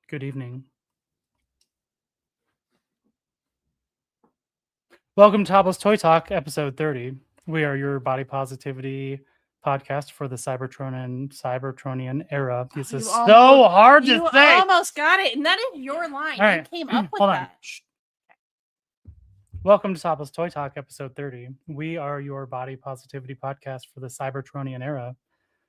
Good evening. Welcome to Topless Toy Talk, episode 30. We are your body positivity podcast for the Cybertronian era. This is so hard to say. You almost got it, and that is your line. All right. You came up with Hold that. on. Shh. Welcome to Topless Toy Talk, episode 30. We are your body positivity podcast for the Cybertronian era.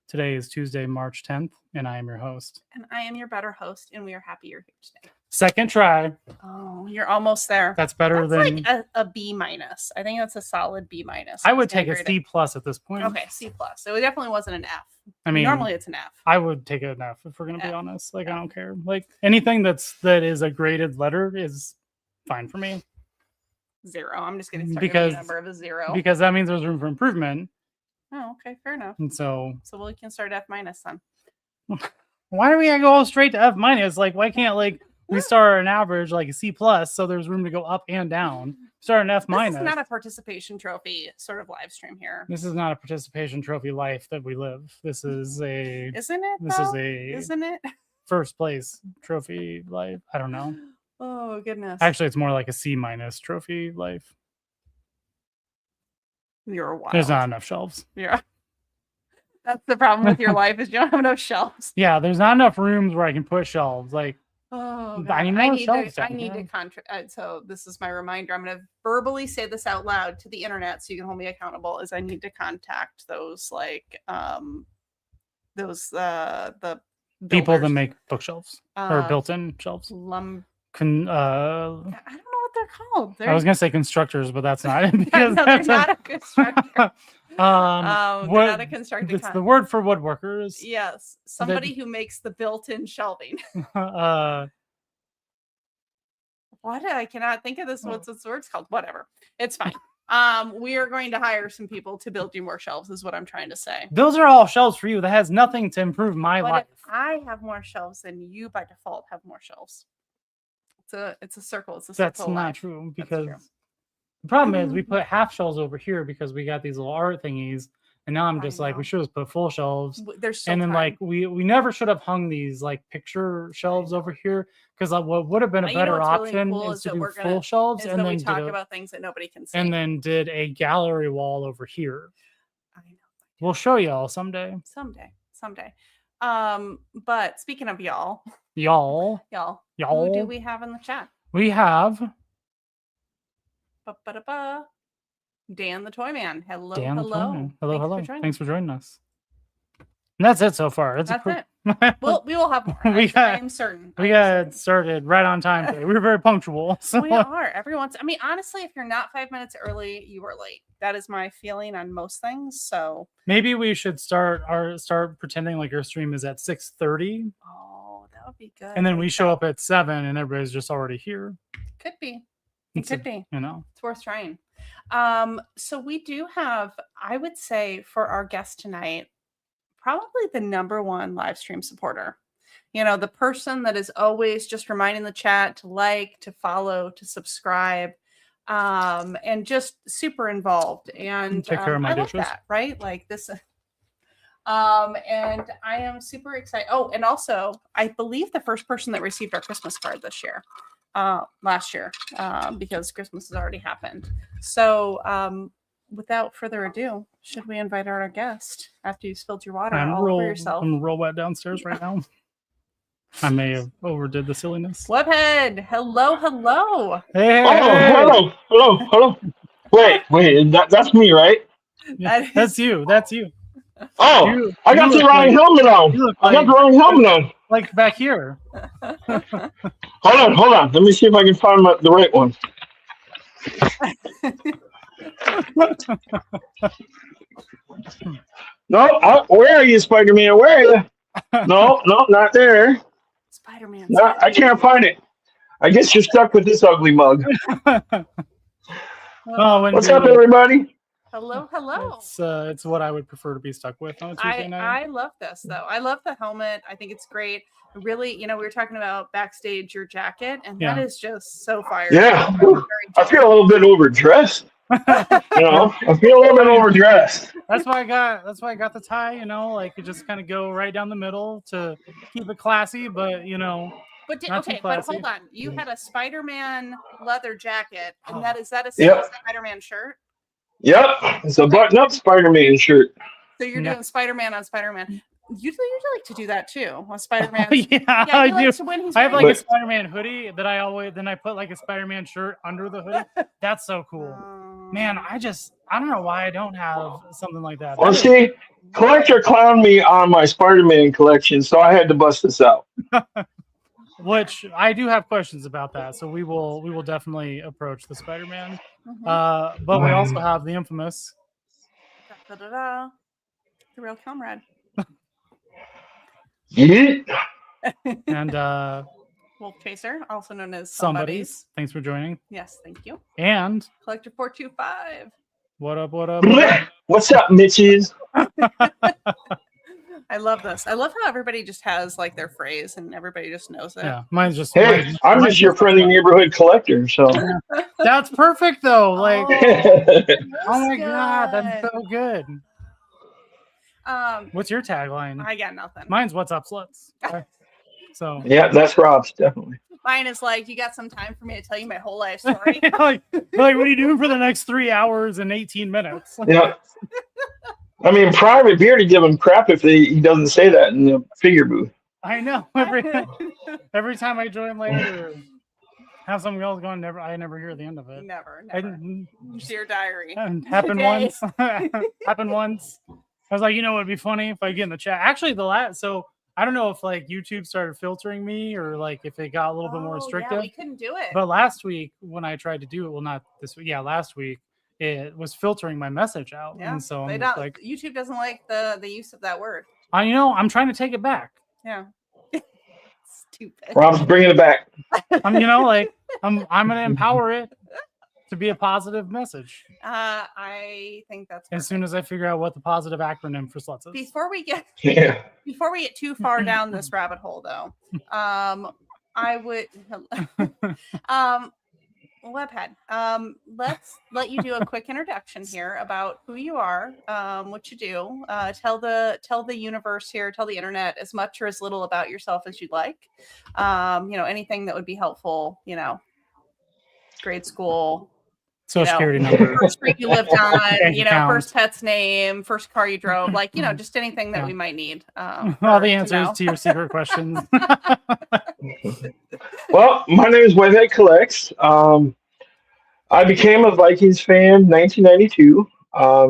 Today is Tuesday, March 10th, and I am your host. And I am your better host, and we are happy you're here today. Second try. Oh, you're almost there. That's better than like a B minus. I think that's a solid B minus. I would take a C plus at this point. Okay, C plus. So it definitely wasn't an F. I mean, normally it's an F. I would take an F if we're gonna be honest. Like, I don't care. Like, anything that is a graded letter is fine for me. 0. I'm just gonna start with a number of a 0 because that means there's room for improvement. Oh, okay, fair enough. And so we can start F minus then. Why do we go straight to F minus? Like, why can't we start an average like a C plus so there's room to go up and down? Start an F minus. This is not a participation trophy sort of live stream here. This is not a participation trophy life that we live. This is a Isn't it? This though? Isn't it? First place trophy life. I don't know. Oh goodness. Actually, it's more like a C minus trophy life. You're wild. There's not enough shelves. Yeah. That's the problem with your life is you don't have enough shelves. Yeah, there's not enough rooms where I can put shelves. Like, oh, I need to contract. So this is my reminder. I'm going to verbally say this out loud to the internet so you can hold me accountable. Is I need to contact those the people that make bookshelves or built-in shelves. I don't know what they're called. I was gonna say constructors, but that's not it. Because no, they're not a constructor. They're not a constructor. It's the word for woodworkers. Yes, somebody who makes the built-in shelving. What? I cannot think of this. What's this word's called? Whatever. It's fine. We are going to hire some people to build you more shelves, is what I'm trying to say. Those are all shelves for you. That has nothing to improve my life. If I have more shelves than you by default have more shelves. It's a circle. It's a circle. That's not true because the problem is we put half shelves over here because we got these little art thingies, and now I'm just like, we should have put full shelves. And then like we never should have hung these like picture shelves over here because what would have been a better option is to do full shelves and then talk about things that nobody can see. And then did a gallery wall over here. I know. We'll show y'all someday. Someday. But speaking of y'all. Who do we have in the chat? We have Dan the Toy Man. Hello. Thanks for joining us. And that's it so far. That's it. We will have more. I am certain. We got started right on time today. We were very punctual. So. We are. Honestly, if you're not 5 minutes early, you are late. That is my feeling on most things. So maybe we should start pretending like our stream is at 6:30. Oh, that would be good. And then we show up at 7 and everybody's just already here. Could be. It could be. It's worth trying. So we do have, I would say, for our guest tonight, probably the number one live stream supporter. The person that is always just reminding the chat to like, to follow, to subscribe, and just super involved. And take care of my dishes. Love that, right? Like this. And I am super excited. Oh, and also, I believe the first person that received our Christmas card last year, because Christmas has already happened. So, without further ado, should we invite our guest after you've spilled your water all over yourself? I'm real wet downstairs right now. I may have overdid the silliness. Webhead, hello. Hey. Oh, hello. Wait, that's me, right? Yeah, that's you. Oh, I got the wrong helmet on. I got the wrong helmet on. Like back here. Hold on. Let me see if I can find the right one. No, where are you, Spider-Man? Where are you? No, not there. Spider-Man. No, I can't find it. I guess you're stuck with this ugly mug. What's up, everybody? Hello. It's what I would prefer to be stuck with on a Tuesday night. I love this though. I love the helmet. I think it's great. Really, we were talking about backstage your jacket, and that is just so fire. Yeah, I feel a little bit overdressed. I feel a little bit overdressed. That's why I got the tie. Like you just kind of go right down the middle to keep it classy, but But hold on. You had a Spider-Man leather jacket, and is that a Spider-Man shirt? Yep, it's a button-up Spider-Man shirt. So you're doing Spider-Man on Spider-Man. You like to do that too. On Spider-Man. I do. So I have a Spider-Man hoodie that I put like a Spider-Man shirt under the hoodie. That's so cool. Man, I don't know why I don't have something like that. Well, see, Collector clowned me on my Spider-Man collection, so I had to bust this out. Which I do have questions about that, so we will definitely approach the Spider-Man. But we also have the infamous the real comrade. Yeah. And Wolf Chaser, also known as Somebody's. Thanks for joining. Yes, thank you. And Collector 425. What up? What's up, Mitches? I love this. I love how everybody just has like their phrase and everybody just knows it. Yeah, mine's just. Hey, I'm just your friendly neighborhood collector, so. That's perfect, though. Like, oh my God, that's so good. What's your tagline? I got nothing. Mine's "What's up, sluts." So. Yeah, that's Rob's definitely. Mine is like, you got some time for me to tell you my whole life story. like, what are you doing for the next 3 hours and 18 minutes? Yeah. I mean, Private Beer to give him crap if he doesn't say that in the figure booth. I know. Every time I join later, have something else going. I never hear the end of it. Never. Dear diary. Happened once. Happened once. I was like, it would be funny if I get in the chat. Actually, so I don't know if like YouTube started filtering me or like if it got a little bit more restrictive. Yeah, we couldn't do it. But last week when I tried to do it, well, not this week. Yeah, last week it was filtering my message out. Yeah, and so like, YouTube doesn't like the use of that word. I'm trying to take it back. Yeah. Stupid. Rob's bringing it back. I'm going to empower it to be a positive message. I think that's perfect. As soon as I figure out what the positive acronym for sluts is. Before we get too far down this rabbit hole, though, I would Webhead. Let's let you do a quick introduction here about who you are, what you do. Tell the universe here, tell the internet as much or as little about yourself as you'd like. Anything that would be helpful. Grade school. Social security number. First street you lived on, first pet's name, first car you drove, just anything that we might need. All the answers to your secret questions. Well, my name is Webhead Collects. I became a Vikings fan in 1992.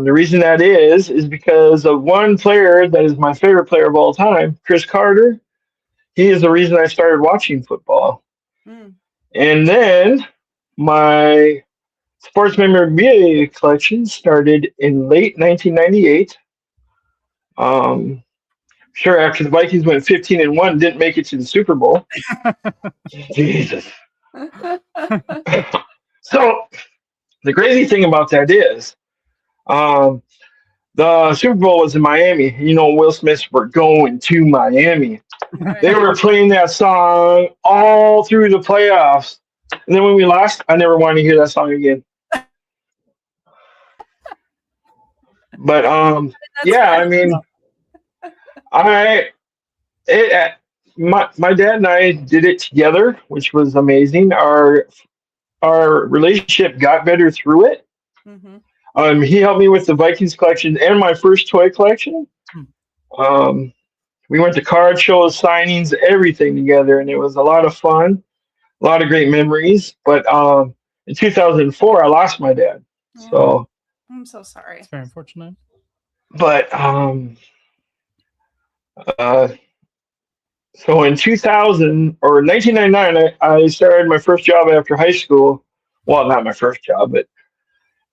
The reason that is because of one player that is my favorite player of all time, Chris Carter. He is the reason I started watching football. And then my sports memorabilia collection started in late 1998. Sure, after the Vikings went 15-1, didn't make it to the Super Bowl. Jesus. So the crazy thing about that is, the Super Bowl was in Miami. Will Smith were going to Miami. Right. They were playing that song all through the playoffs. And then when we lost, I never wanted to hear that song again. But yeah, I mean, my dad and I did it together, which was amazing. Our relationship got better through it. Mm-hmm. He helped me with the Vikings collection and my first toy collection. We went to card shows, signings, everything together, and it was a lot of fun, a lot of great memories. But in 2004, I lost my dad. So I'm so sorry. It's very unfortunate. But so in 1999, I started my first job after high school. Well, not my first job, but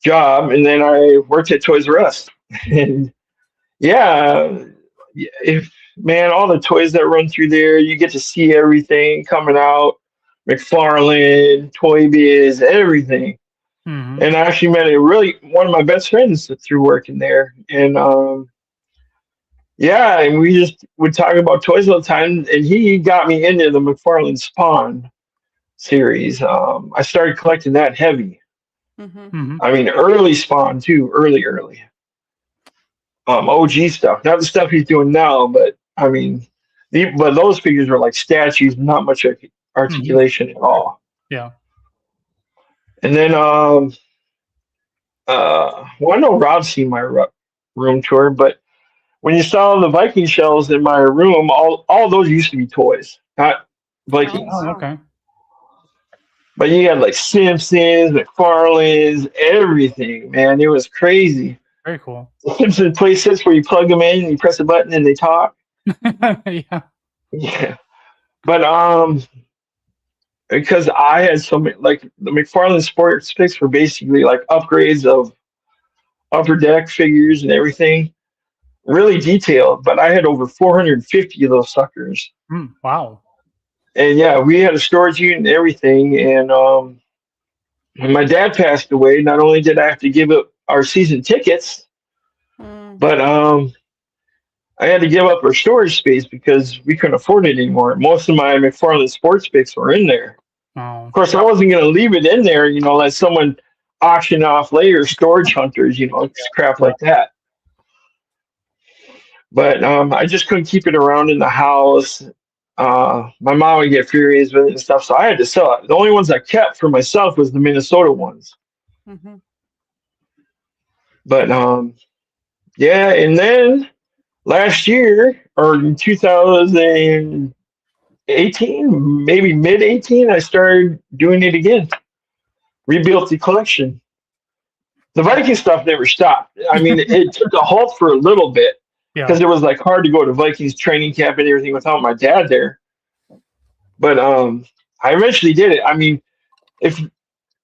job. And then I worked at Toys R Us. And yeah, all the toys that run through there, you get to see everything coming out. McFarlane, Toy Biz, everything. Mm-hmm. And I actually met one of my best friends through working there. And and we just would talk about toys all the time. And he got me into the McFarlane Spawn series. I started collecting that heavy. Mm-hmm. I mean, early Spawn too, early. OG stuff, not the stuff he's doing now, but I mean, But those figures were like statues, not much articulation at all. Yeah. And then, well, I know Rob's seen my room tour, but when you saw the Viking shells in my room, all those used to be toys, not Vikings. Oh, okay. But you had like Simpsons, McFarlane's, everything, man. It was crazy. Very cool. The Simpsons play sets where you plug them in and you press a button and they talk. Yeah. Yeah. But because I had so many, like the McFarlane Sports picks were basically like upgrades of upper deck figures and everything. Really detailed, but I had over 450 of those suckers. Wow. And yeah, we had a storage unit and everything. And when my dad passed away, not only did I have to give up our season tickets, but I had to give up our storage space because we couldn't afford it anymore. Most of my McFarlane Sports picks were in there. Oh. Of course, I wasn't going to leave it in there, let someone auction off later, storage hunters, crap like that. But I just couldn't keep it around in the house. My mom would get furious with it and stuff, so I had to sell it. The only ones I kept for myself was the Minnesota ones. Mm-hmm. But yeah, and then last year, or in 2018, maybe mid-18, I started doing it again. Rebuilt the collection. The Viking stuff never stopped. I mean, it took a halt for a little bit. Because it was like hard to go to Vikings training camp and everything without my dad there. But I eventually did it. I mean, if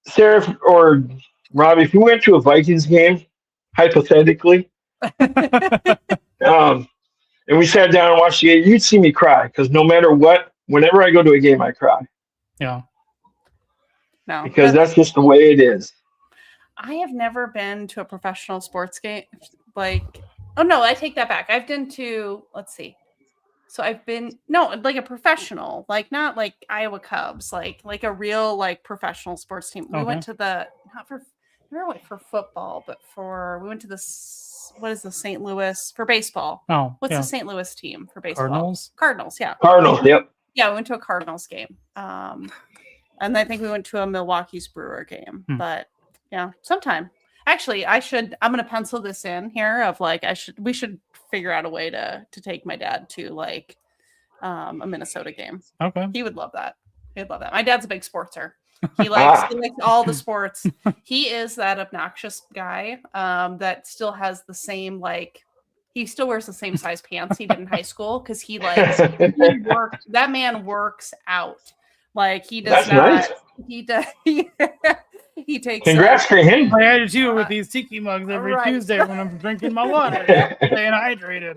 Sarah or Rob, if you went to a Vikings game, hypothetically, and we sat down and watched the game, you'd see me cry. Because no matter what, whenever I go to a game, I cry. Yeah. No. Because that's just the way it is. I have never been to a professional sports game. Oh, no, I take that back. I've been to, let's see. So I've been, like a professional, like not like Iowa Cubs, like a real like professional sports team. We went to never went for football, but we went to what is the St. Louis for baseball? Oh, what's the St. Louis team for baseball? Cardinals, yeah. Cardinals, yep. Yeah, we went to a Cardinals game. And I think we went to a Milwaukee's Brewer game, but yeah, sometime. Actually, I'm going to pencil this in here of like, we should figure out a way to take my dad to like a Minnesota game. Okay. He would love that. He'd love that. My dad's a big sportser. He likes all the sports. He is that obnoxious guy that still has the same, like, he still wears the same size pants he did in high school. Cause that man works out. Like he does not, nice. He takes. Congrats to him. I added you with these tiki mugs every Tuesday when I'm drinking my water, staying hydrated.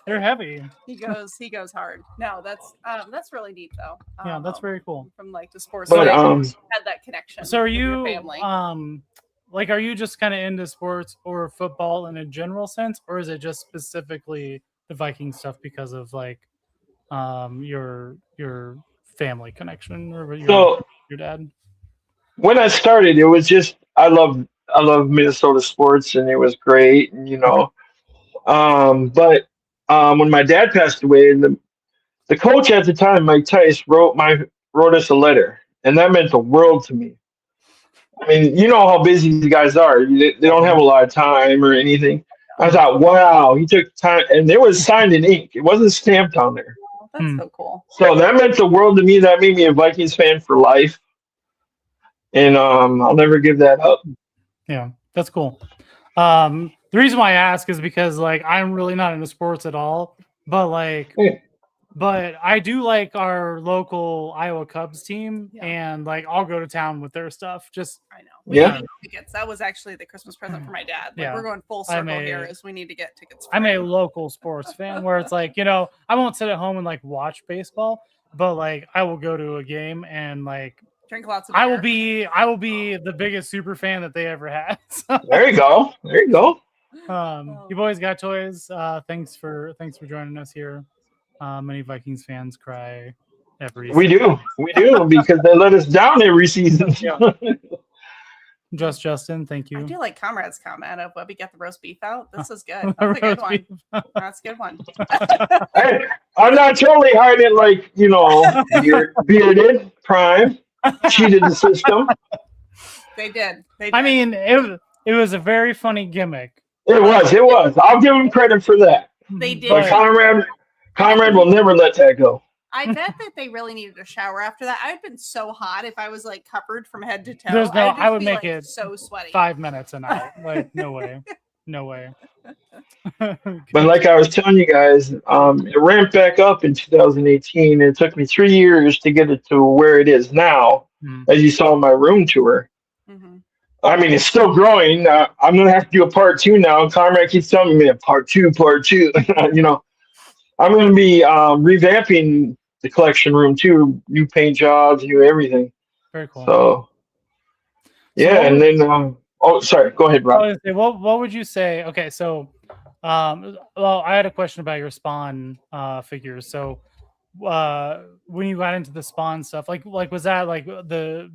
They're heavy. He goes hard. No, that's really neat though. Yeah, that's very cool. From like the sports, but had that connection. So are you family. Like, are you just kind of into sports or football in a general sense, or is it just specifically the Viking stuff because of like your family connection or your dad? When I started, it was just I love Minnesota sports and it was great, and but when my dad passed away, the coach at the time, Mike Tice, wrote us a letter, and that meant the world to me. I mean, you know how busy these guys are; they don't have a lot of time or anything. I thought, wow, he took time, and it was signed in ink. It wasn't stamped on there. That's so cool. So that meant the world to me. That made me a Vikings fan for life. And I'll never give that up. Yeah, that's cool. The reason why I ask is because like I'm really not into sports at all, but like, but I do like our local Iowa Cubs team, and like I'll go to town with their stuff. Just I know. Yeah. Tickets. That was actually the Christmas present for my dad. Like, we're going full circle here as we need to get tickets. I'm a local sports fan where it's like, I won't sit at home and like watch baseball, but like I will go to a game and like drink lots of beer. I will be the biggest super fan that they ever had. So, there you go. You boys got toys. Thanks for joining us here. Many Vikings fans cry every season. We do because they let us down every season. Just Justin, thank you. I do like Comrade's comment of Webby get the roast beef out. This is good. That's a good one. That's a good one. Hey, I'm not totally hiding like, bearded, prime, cheated the system. They did. I mean, it was a very funny gimmick. It was. I'll give him credit for that. They did. But Conrad will never let that go. I bet that they really needed a shower after that. I'd been so hot if I was like covered from head to toe. I would make it so sweaty. 5 minutes and out. Like no way. But like I was telling you guys, it ramped back up in 2018. It took me 3 years to get it to where it is now, as you saw in my room tour. Mm-hmm. I mean, it's still growing. I'm gonna have to do a part 2 now. Conrad keeps telling me part two. I'm gonna be revamping the collection room too, new paint jobs, new everything. Very cool. So and then sorry, go ahead, Rob. What would you say? Okay, so I had a question about your Spawn figures. So when you got into the Spawn stuff, like was that like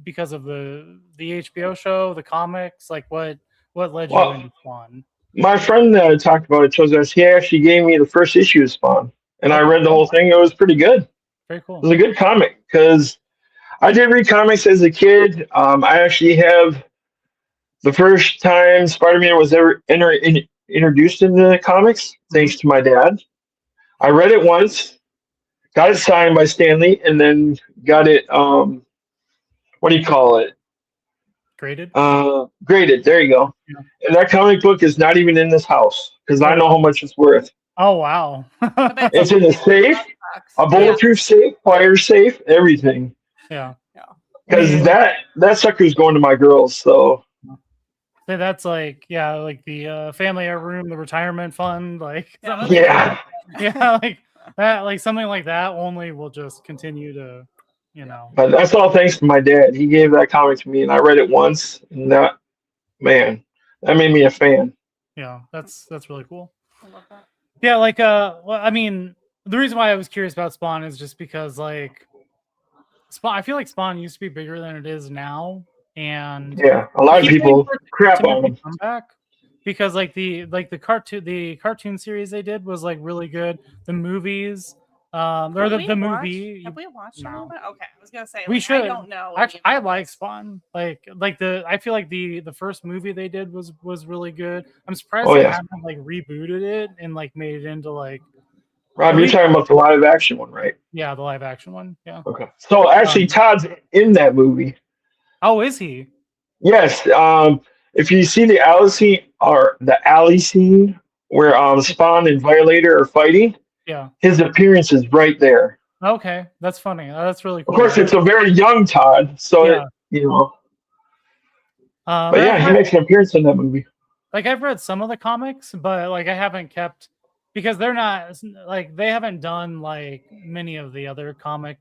because of the HBO show, the comics, like what led you into Spawn? My friend that I talked about it told us he actually gave me the first issue of Spawn, and I read the whole thing. It was pretty good. Very cool. It was a good comic because I did read comics as a kid. I actually have the first time Spider-Man was ever introduced into the comics, thanks to my dad. I read it once, got it signed by Stanley, and then got it, what do you call it? Graded? Graded, there you go. Yeah. And that comic book is not even in this house because I know how much it's worth. Oh, wow. It's in a safe, a bulletproof safe, fire safe, everything. Yeah. Because that sucker's going to my girls, so. That's like the family room, the retirement fund, like like that, like something like that only will just continue to, But that's all thanks to my dad. He gave that comic to me, and I read it once, and that made me a fan. Yeah, that's really cool. I love that. Yeah, like I mean, the reason why I was curious about Spawn is just because like Spawn, I feel like Spawn used to be bigger than it is now. And a lot of people crap on them. Comeback because like the cartoon series they did was like really good. The movies, the movie. Have we watched a little bit? Okay, I was gonna say we should. I don't know. Actually, I like Spawn. I feel like the first movie they did was really good. I'm surprised they haven't like rebooted it and like made it into like. Rob, you're talking about the live action one, right? Yeah, the live action one. Yeah. Okay. So actually, Todd's in that movie. Oh, is he? Yes. If you see the alley scene where Spawn and Violator are fighting, his appearance is right there. Okay, that's funny. That's really cool. Of course, it's a very young Todd, so but he makes an appearance in that movie. Like I've read some of the comics, but like I haven't kept because they're not like they haven't done like many of the other comic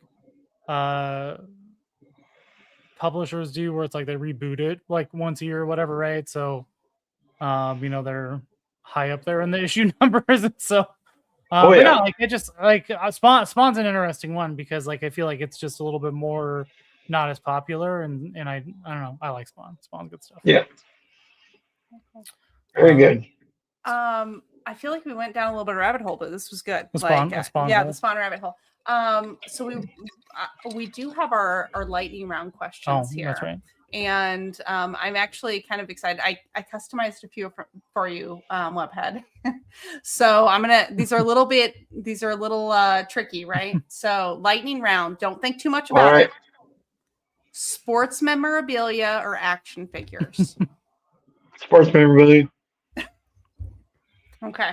publishers do, where it's like they reboot it like once a year or whatever, right? So they're high up there in the issue numbers, and so but no, like it just like Spawn's an interesting one because like I feel like it's just a little bit more not as popular, and I don't know, I like Spawn's good stuff. Very good. I feel like we went down a little bit of rabbit hole, but this was good. The Spawn the Spawn rabbit hole. So we do have our lightning round questions here. That's right. And I'm actually kind of excited. I customized a few for you, Webhead. So these are a little tricky, right? So lightning round. Don't think too much about it. Sports memorabilia or action figures? Sports memorabilia. Okay.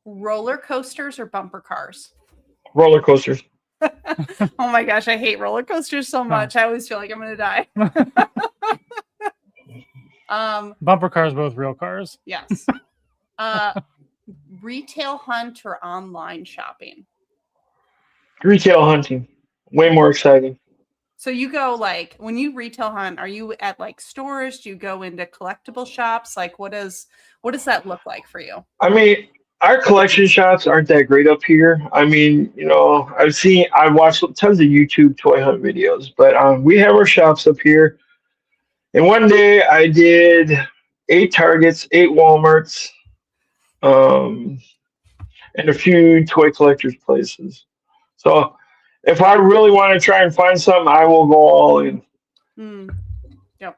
Roller coasters or bumper cars? Roller coasters. Oh my gosh, I hate roller coasters so much. I always feel like I'm gonna die. Bumper cars, both real cars. Yes. Retail hunt or online shopping? Retail hunting. Way more exciting. So you go like when you retail hunt, are you at like stores? Do you go into collectible shops? Like what does that look like for you? I mean, our collection shops aren't that great up here. I mean, I've watched tons of YouTube toy hunt videos, but we have our shops up here. And one day I did 8 Targets, 8 Walmarts, and a few toy collectors places. So if I really want to try and find something, I will go all in. Yep.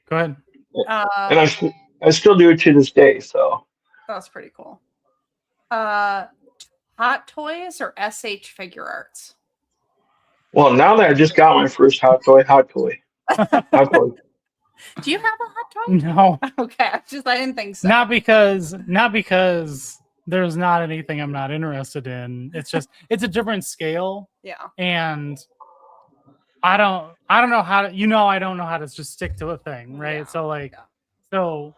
Go ahead. And I still do it to this day. So that's pretty cool. Hot Toys or SH Figure Arts? Well, now that I just got my first hot toy. Do you have a hot toy? No. Okay, I didn't think so. Not because there's not anything I'm not interested in. It's just it's a different scale. Yeah. And I don't know how to, I don't know how to just stick to a thing, right? Yeah. So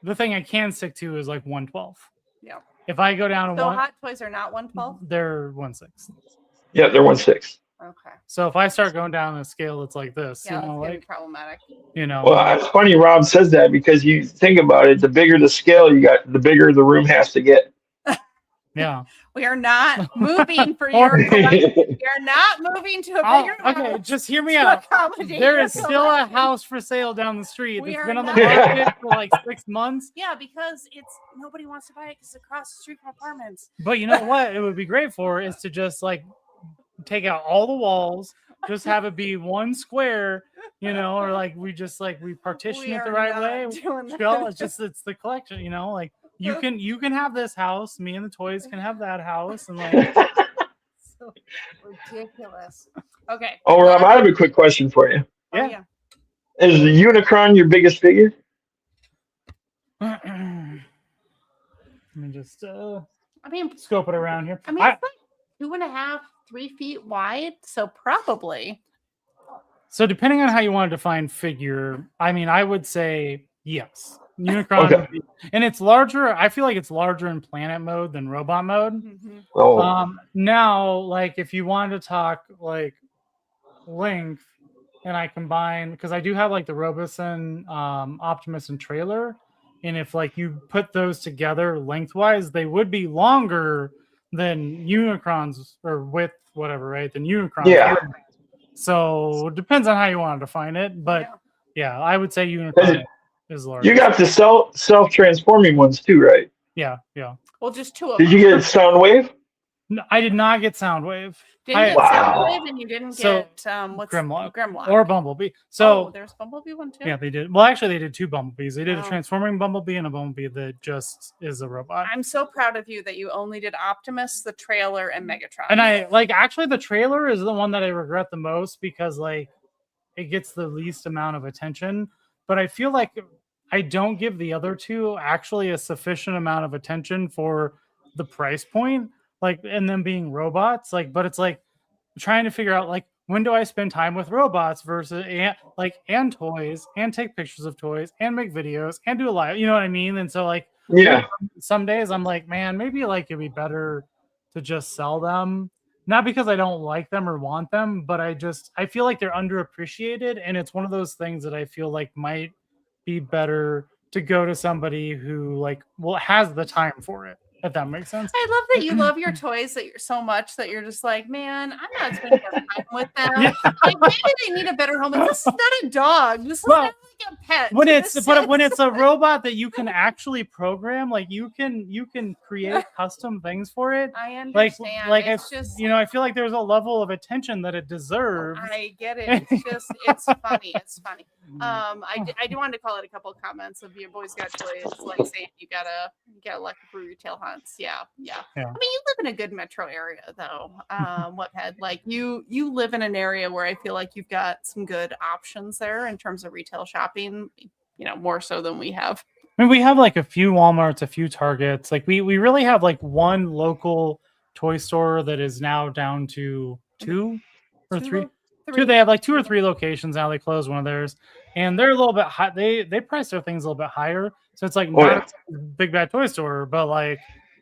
the thing I can stick to is like 1/12. Yeah. If I go down to Hot Toys are not 1/12? They're 1/6. Yeah, they're 1/6. Okay. So if I start going down a scale that's like this, that's gonna be problematic. Well, it's funny Rob says that because you think about it, the bigger the scale you got, the bigger the room has to get. Yeah. We are not moving for your collection. We are not moving to a bigger house. Okay, just hear me out. There is still a house for sale down the street. It's been on the market for like 6 months. Yeah, because nobody wants to buy it because it's across the street from apartments. But you know what it would be great for is to just like take out all the walls, just have it be one square, or like we partition it the right way. It's the collection, like you can have this house, me and the toys can have that house, and like so ridiculous. Okay. Oh, Rob, I have a quick question for you. Yeah. Is the Unicron your biggest figure? Let me just scope it around here. It's like 2.5, 3 feet wide, so probably. So depending on how you want to define figure, I would say yes. Unicron would be, and it's larger. I feel like it's larger in planet mode than robot mode. Mm-hmm. Oh. Now, like if you wanted to talk like length, and I combine because I do have like the Roboson, Optimus, and trailer, and if like you put those together lengthwise, they would be longer than Unicrons or width, whatever, right? Than Unicrons. Yeah. So it depends on how you want to define it, but yeah, I would say Unicron is large. You got the self-transforming ones too, right? Yeah. Well, just 2 of them. Did you get Soundwave? No, I did not get Soundwave. Didn't get Soundwave, and you didn't get what's Grimlock or Bumblebee. So there's Bumblebee one too. Yeah, they did. Well, actually, they did 2 Bumblebees. They did a transforming Bumblebee and a Bumblebee that just is a robot. I'm so proud of you that you only did Optimus, the trailer, and Megatron. And I actually the trailer is the one that I regret the most because like it gets the least amount of attention. But I feel like I don't give the other 2 actually a sufficient amount of attention for the price point. Like, and them being robots, like, but it's like trying to figure out like when do I spend time with robots versus and toys and take pictures of toys and make videos and do a live, you know what I mean? And so like some days I'm like, man, maybe like it'd be better to just sell them, not because I don't like them or want them, but I feel like they're underappreciated, and it's one of those things that I feel like might be better to go to somebody who like has the time for it. If that makes sense. I love that you love your toys so much that you're just like, man, I'm not spending enough time with them. Yeah. Like maybe they need a better home. This is not a dog. This is not like a pet. When it's a robot that you can actually program, like you can create custom things for it. I understand. Like it's just I feel like there's a level of attention that it deserves. I get it. It's funny. It's funny. I do want to call it a couple of comments of your boys got toys, like saying you gotta lucky for retail hunts. Yeah. I mean, you live in a good metro area though. Webhead, like you live in an area where I feel like you've got some good options there in terms of retail shopping, more so than we have. I mean, we have like a few Walmarts, a few Targets. Like we really have like one local toy store that is now down to 2 or 3. They have like 2 or 3 locations now. They closed one of theirs, and they're a little bit high. They price their things a little bit higher, so it's like not a big bad toy store, but like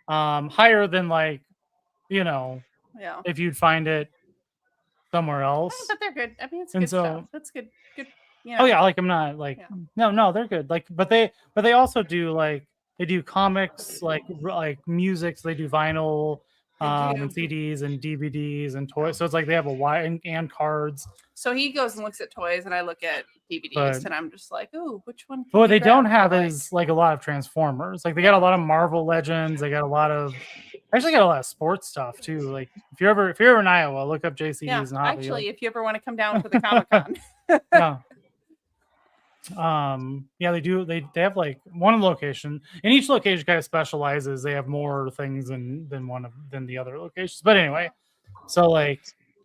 higher than like if you'd find it somewhere else. But they're good. I mean, it's good stuff. That's good. Oh yeah, like I'm not like no, they're good. Like, but they also do like they do comics, like music. So they do vinyl. and CDs and DVDs and toys. So it's like they have a wide and cards. So he goes and looks at toys, and I look at DVDs, and I'm just like, "Ooh, which one?" But what they don't have is like a lot of Transformers. Like they got a lot of Marvel Legends. They got a lot of sports stuff too. Like if you're ever in Iowa, look up JCDs and Hobby. Actually, if you ever want to come down to the Comic-Con. They do. They have like one location, and each location kind of specializes. They have more things than the other locations. But anyway, so like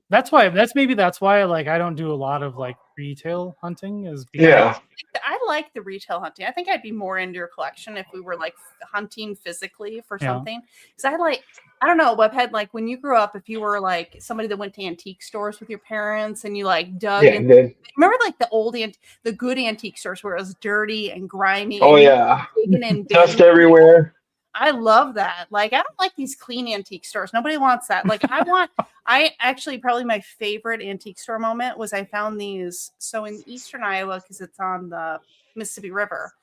that's why like I don't do a lot of like retail hunting. I like the retail hunting. I think I'd be more into your collection if we were like hunting physically for something. Because I don't know, Webhead, like when you grew up, if you were like somebody that went to antique stores with your parents and you like dug in, remember like the good antique stores where it was dirty and grimy. Oh yeah. Dust everywhere. I love that. Like, I don't like these clean antique stores. Nobody wants that. Like, I actually, probably my favorite antique store moment was I found these. So in Eastern Iowa, because it's on the Mississippi River,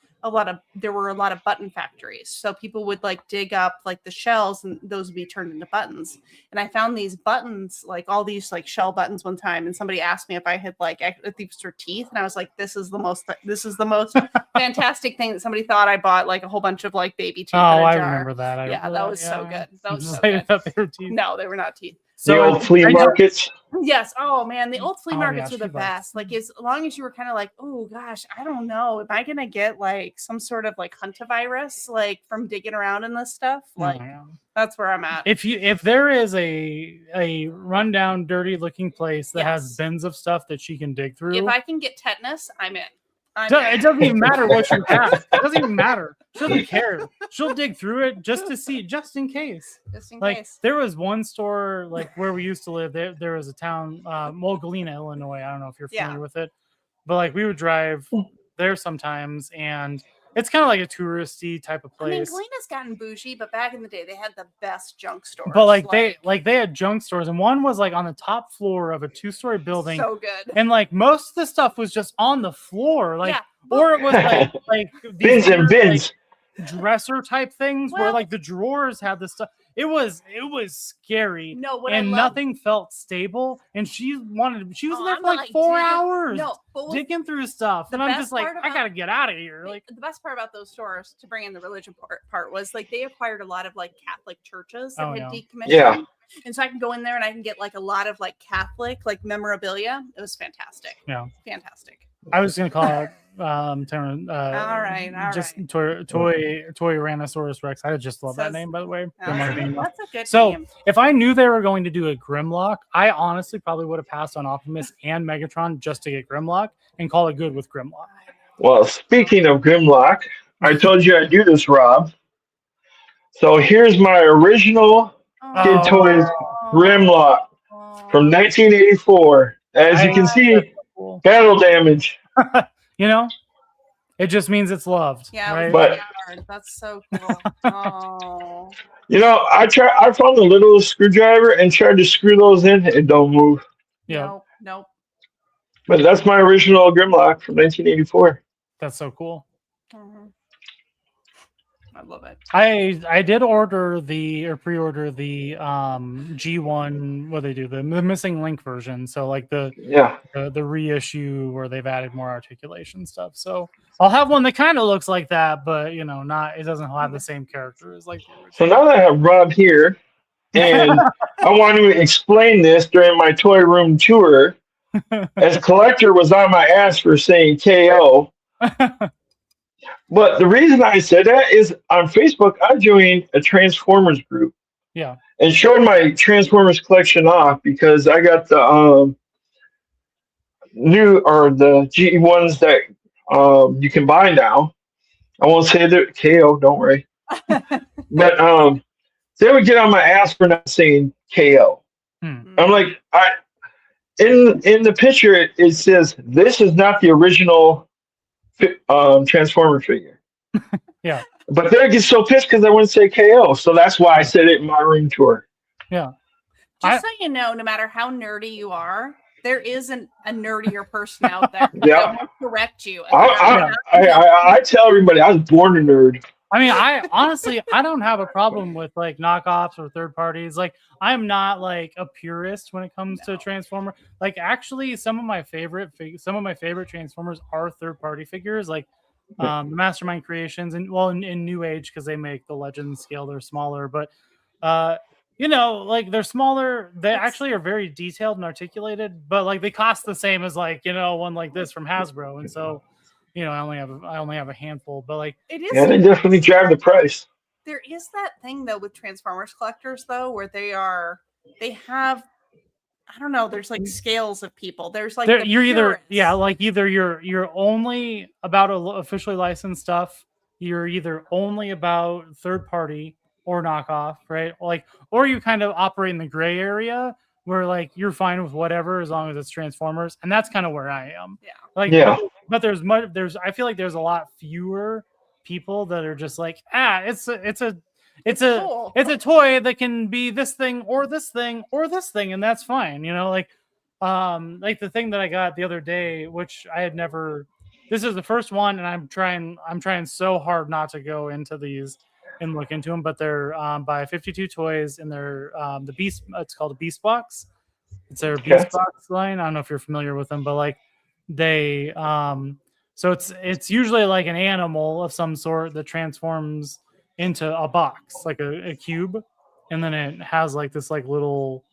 there were a lot of button factories. So people would like dig up like the shells and those would be turned into buttons. And I found these buttons, like all these like shell buttons one time. And somebody asked me if I had if these were teeth. And I was like, this is the most fantastic thing that somebody thought I bought like a whole bunch of like baby teeth. Oh, I remember that. That was so good. That was so good. They were teeth. No, they were not teeth. So the old flea markets. Yes. Oh man, the old flea markets were the best. Like as long as you were kind of like, oh gosh, I don't know, am I gonna get like some sort of like hantavirus like from digging around in this stuff? Like that's where I'm at. If there is a rundown, dirty looking place that has bins of stuff that she can dig through, if I can get tetanus, I'm in. It doesn't even matter what you have. It doesn't even matter. She doesn't care. She'll dig through it just to see, just in case. There was one store like where we used to live. There was a town, Galena, Illinois. I don't know if you're familiar with it, but like we would drive there sometimes, and it's kind of like a touristy type of place. I mean, Galena's gotten bougie, but back in the day, they had the best junk stores. But they had junk stores, and one was like on the top floor of a 2-story building. So good. And like most of the stuff was just on the floor, or it was like bins and bins, like, dresser type things where like the drawers had the stuff. It was scary. And nothing felt stable. And she was there for like 4 hours digging through stuff. And I'm just like, I gotta get out of here. Like the best part about those stores, to bring in the religion part was like they acquired a lot of like Catholic churches that had decommissioned. Yeah. And so I can go in there and I can get like a lot of like Catholic like memorabilia. It was fantastic. Yeah. Fantastic. I was gonna call it all right. Just Toy Tyrannosaurus Rex. I just love that name, by the way. That's a good name. If I knew they were going to do a Grimlock, I honestly probably would have passed on Optimus and Megatron just to get Grimlock and call it good with Grimlock. Well, speaking of Grimlock, I told you I'd do this, Rob. So here's my original Kid Toys Grimlock from 1984. As you can see, battle damage. It just means it's loved. Yeah, right? But that's so cool. Oh. I found a little screwdriver and tried to screw those in. It don't move. Yeah. Nope. But that's my original Grimlock from 1984. That's so cool. Mm-hmm. I love it. I did pre-order the G1. What they do, the missing link version. So like the reissue where they've added more articulation stuff. So I'll have one that kind of looks like that, but it doesn't have the same characters like the original. So now that I have Rob here, and I want to explain this during my toy room tour, as Collector was on my ass for saying KO. But the reason I said that is on Facebook, I joined a Transformers group. Yeah. And showed my Transformers collection off because I got the the G1s that you can buy now. I won't say the KO, don't worry. But they would get on my ass for not saying KO. I'm like, in the picture it says this is not the original Transformer figure. Yeah. But they get so pissed because I wouldn't say KO. So that's why I said it in my room tour. Yeah. Just so you know, no matter how nerdy you are, there isn't a nerdier person out there that will correct you. I tell everybody I was born a nerd. I mean, I honestly, I don't have a problem with like knockoffs or third parties. Like, I'm not like a purist when it comes to Transformer. Like, actually, some of my favorite Transformers are third party figures, like the Mastermind Creations, and well, in New Age, because they make the Legend scale, they're smaller, but like they're smaller. They actually are very detailed and articulated, but like they cost the same as like one like this from Hasbro, and so. I only have a handful, but like it is. Yeah, they definitely drive the price. There is that thing though with Transformers collectors though, where they have, I don't know. There's like scales of people. There's like you're either you're only about officially licensed stuff. You're either only about third party or knockoff, right? Like, or you kind of operate in the gray area where like you're fine with whatever as long as it's Transformers, and that's kind of where I am. Yeah. Like, but there's I feel like there's a lot fewer people that are just like, it's a toy that can be this thing or this thing or this thing, and that's fine. Like the thing that I got the other day, which I had never. This is the first one, and I'm trying so hard not to go into these and look into them, but they're by 52 Toys, and they're the Beast. It's called a Beast Box. It's their Beast Box line. I don't know if you're familiar with them, but like they so it's usually like an animal of some sort that transforms into a box, like a cube, and then it has like this like little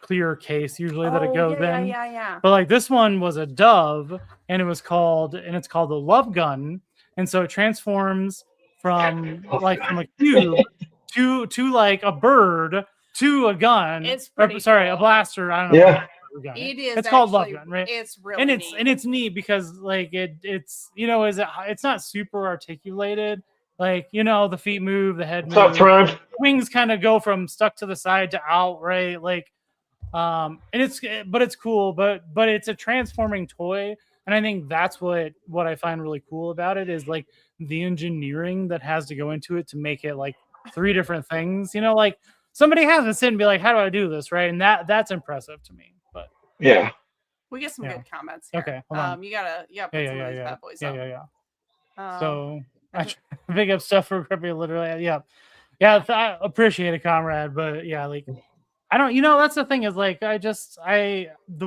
clear case usually that it goes in. Yeah. But like this one was a dove, and it's called the Love Gun, and so it transforms from a cube to like a bird to a gun. It's a blaster. I don't know. Yeah. It is. It's called Love Gun, right? It's really it's neat because like it's it's not super articulated. Like the feet move, the head moves, wings kind of go from stuck to the side to out, right? Like and it's cool, but it's a transforming toy, and I think that's what I find really cool about it is like the engineering that has to go into it to make it like three different things. Like somebody has to sit and be like, how do I do this, right? And that's impressive to me. But yeah, we get some good comments here. Okay, hold on. You gotta put some of these bad boys up. So I pick up stuff for Grippy, literally. I appreciate it, comrade, but yeah, like I don't. That's the thing is like the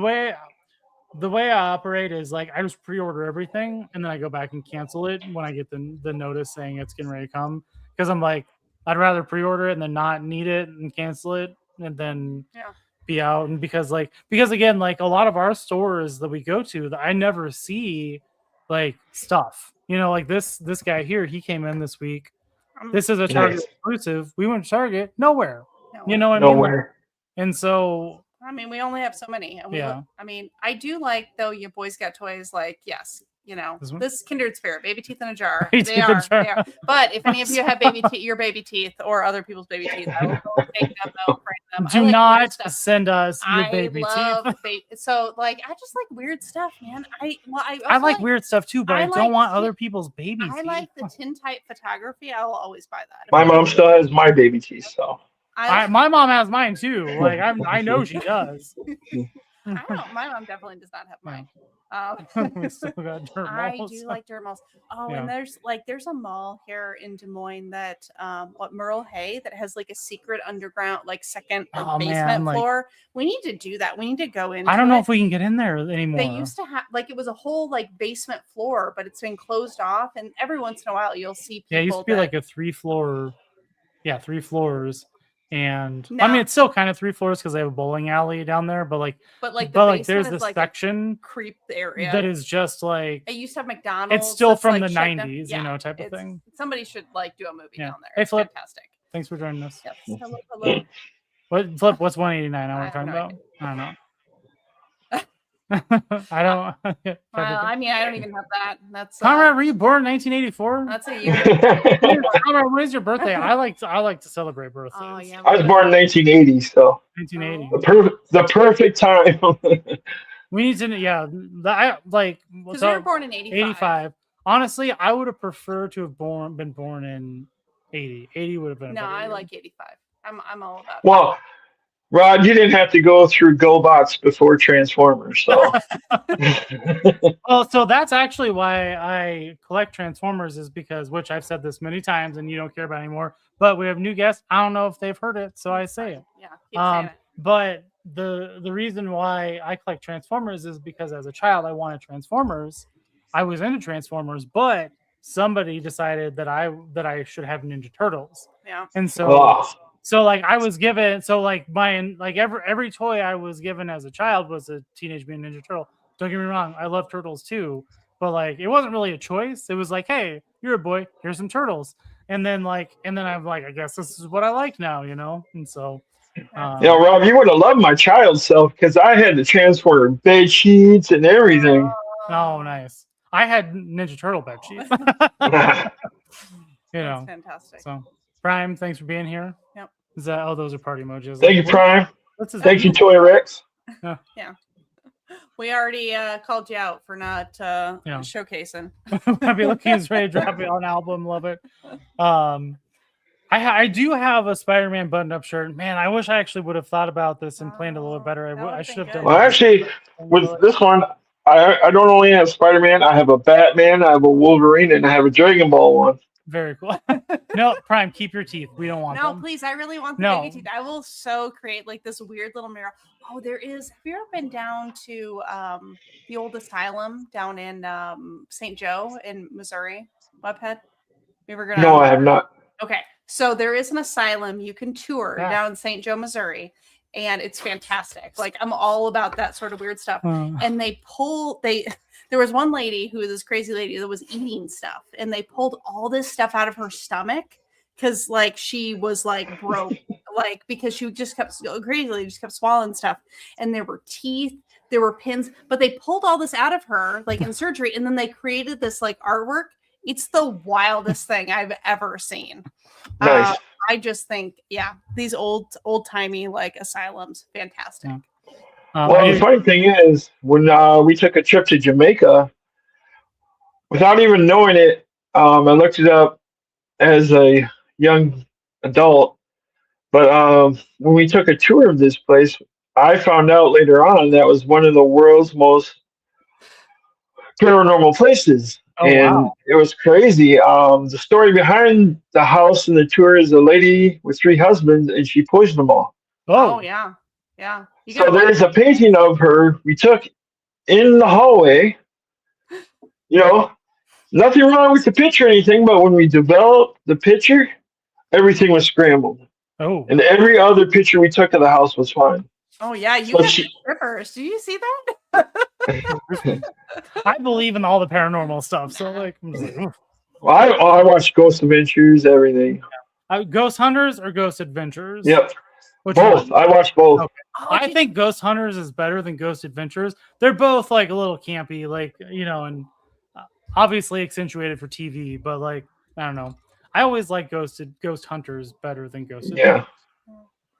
way I operate is like I just pre-order everything and then I go back and cancel it when I get the notice saying it's getting ready to come, because I'm like I'd rather pre-order it and then not need it and cancel it and then be out. And because again, like a lot of our stores that we go to, that I never see like stuff. Like this guy here, he came in this week. This is a Target exclusive. We went to Target, nowhere. Nowhere. And so I mean, we only have so many. And I do like though. You boys got toys. Like yes, this Kindred Spirit, baby teeth in a jar. They are. But if any of you have your baby teeth or other people's baby teeth, I will go take them, bring them. Do not send us your baby teeth. So like, I just like weird stuff, man. I like weird stuff too, but I don't want other people's baby teeth. I like the tintype photography. I will always buy that. My mom still has my baby teeth, so. My mom has mine too. Like I know she does. I don't. My mom definitely does not have mine. I do like dirt malls. And there's a mall here in Des Moines that Merle Hay that has like a secret underground like second basement floor. We need to do that. We need to go in. I don't know if we can get in there anymore. They used to have like it was a whole like basement floor, but it's been closed off. And every once in a while you'll see people. Yeah, it used to be like a 3 floors. And I mean, it's still kind of 3 floors because they have a bowling alley down there, but there's this section creep area that is just like it used to have McDonald's. It's still from the 90s, type of thing. Somebody should like do a movie down there. Hey, Flip. Fantastic. Thanks for joining us. Yes. Hello. Flip? What's 189? I talking about. I don't know. I don't. I mean, I don't even have that. That's Conrad. Were you born in 1984? That's a year. Conrad, when is your birthday? I like to celebrate birthdays. Oh yeah. I was born in 1980, so 1980. The perfect time. We need to. Yeah. Because we were born in 85. Honestly, I would have preferred to have been born in 80. 80 would have been. No, I like 85. I'm all about. Well. Rod, you didn't have to go through GoBots before Transformers, so. Well, so that's actually why I collect Transformers, is because, which I've said this many times and you don't care about anymore, but we have new guests. I don't know if they've heard it, so I say it. Yeah, keep saying it. But the reason why I collect Transformers is because as a child I wanted Transformers. I was into Transformers, but somebody decided that I should have Ninja Turtles. Yeah. And so like I was given, so like every toy I was given as a child was a Teenage Mutant Ninja Turtle. Don't get me wrong, I love turtles too, but like it wasn't really a choice. It was like, hey, you're a boy, here's some turtles. And then I'm like, I guess this is what I like now, you know? And so Rob, you would have loved my child self because I had to transfer bed sheets and everything. Oh, nice. I had Ninja Turtle bed sheets. You know, that's fantastic. So, Prime, thanks for being here. Yep. Those are party emojis. Thank you, Prime. Thank you, Toy Rex. Yeah. We already called you out for not showcasing. Webby Looking is ready to drop it on album. Love it. I do have a Spider-Man button-up shirt. Man, I wish I actually would have thought about this and planned a little bit better. I should have done. Well, actually, with this one, I don't only have Spider-Man. I have a Batman, I have a Wolverine, and I have a Dragon Ball one. Very cool. No, Prime, keep your teeth. We don't want them. No, please. I really want the baby teeth. I will create like this weird little mirror. Oh, there is. Have you ever been down to the old asylum down in St. Joe in Missouri? Webhead? You ever go down? No, I have not. Okay. So there is an asylum you can tour down in St. Joe, Missouri. And it's fantastic. Like, I'm all about that sort of weird stuff. And there was one lady who was this crazy lady that was eating stuff, and they pulled all this stuff out of her stomach because like she was like broke, like because she just kept crazily just kept swallowing stuff. And there were teeth, there were pins, but they pulled all this out of her like in surgery, and then they created this like artwork. It's the wildest thing I've ever seen. Nice. I just think, these old timey like asylums, fantastic. Well, the funny thing is, when we took a trip to Jamaica, without even knowing it, I looked it up as a young adult. But when we took a tour of this place, I found out later on that was one of the world's most paranormal places. Wow. It was crazy. The story behind the house and the tour is a lady with 3 husbands, and she poisoned them all. Oh yeah. So there's a painting of her we took in the hallway. You know, nothing wrong with the picture or anything, but when we developed the picture, everything was scrambled. Oh. And every other picture we took of the house was fine. Oh yeah, you got strippers. Do you see that? I believe in all the paranormal stuff, so like, I'm just like well, I watched Ghost Adventures, everything. Ghost Hunters or Ghost Adventures? Yep. Both. I watched both. Okay. I think Ghost Hunters is better than Ghost Adventures. They're both like a little campy, like, you know, and obviously accentuated for TV, but like, I don't know. I always like Ghost Hunters better than Ghost Adventures.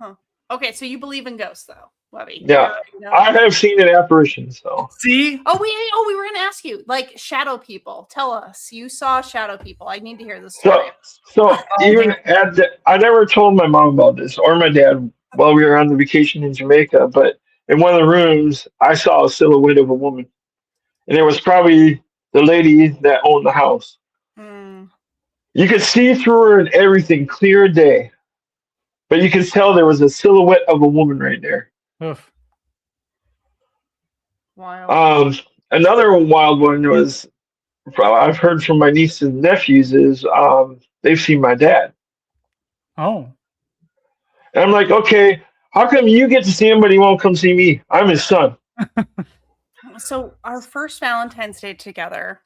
Huh. Okay, so you believe in ghosts though, Webby? Yeah, I have seen an apparition. So see. We were gonna ask you, like, shadow people. Tell us, you saw shadow people. I need to hear this story. So even I never told my mom about this or my dad while we were on the vacation in Jamaica, but in one of the rooms I saw a silhouette of a woman, and it was probably the lady that owned the house. You could see through her and everything, clear day. But you could tell there was a silhouette of a woman right there. Oof. Wild. Another wild one was, I've heard from my nieces and nephews, is they've seen my dad. Oh. And I'm like, okay, how come you get to see him but he won't come see me? I'm his son. So our first Valentine's Day together,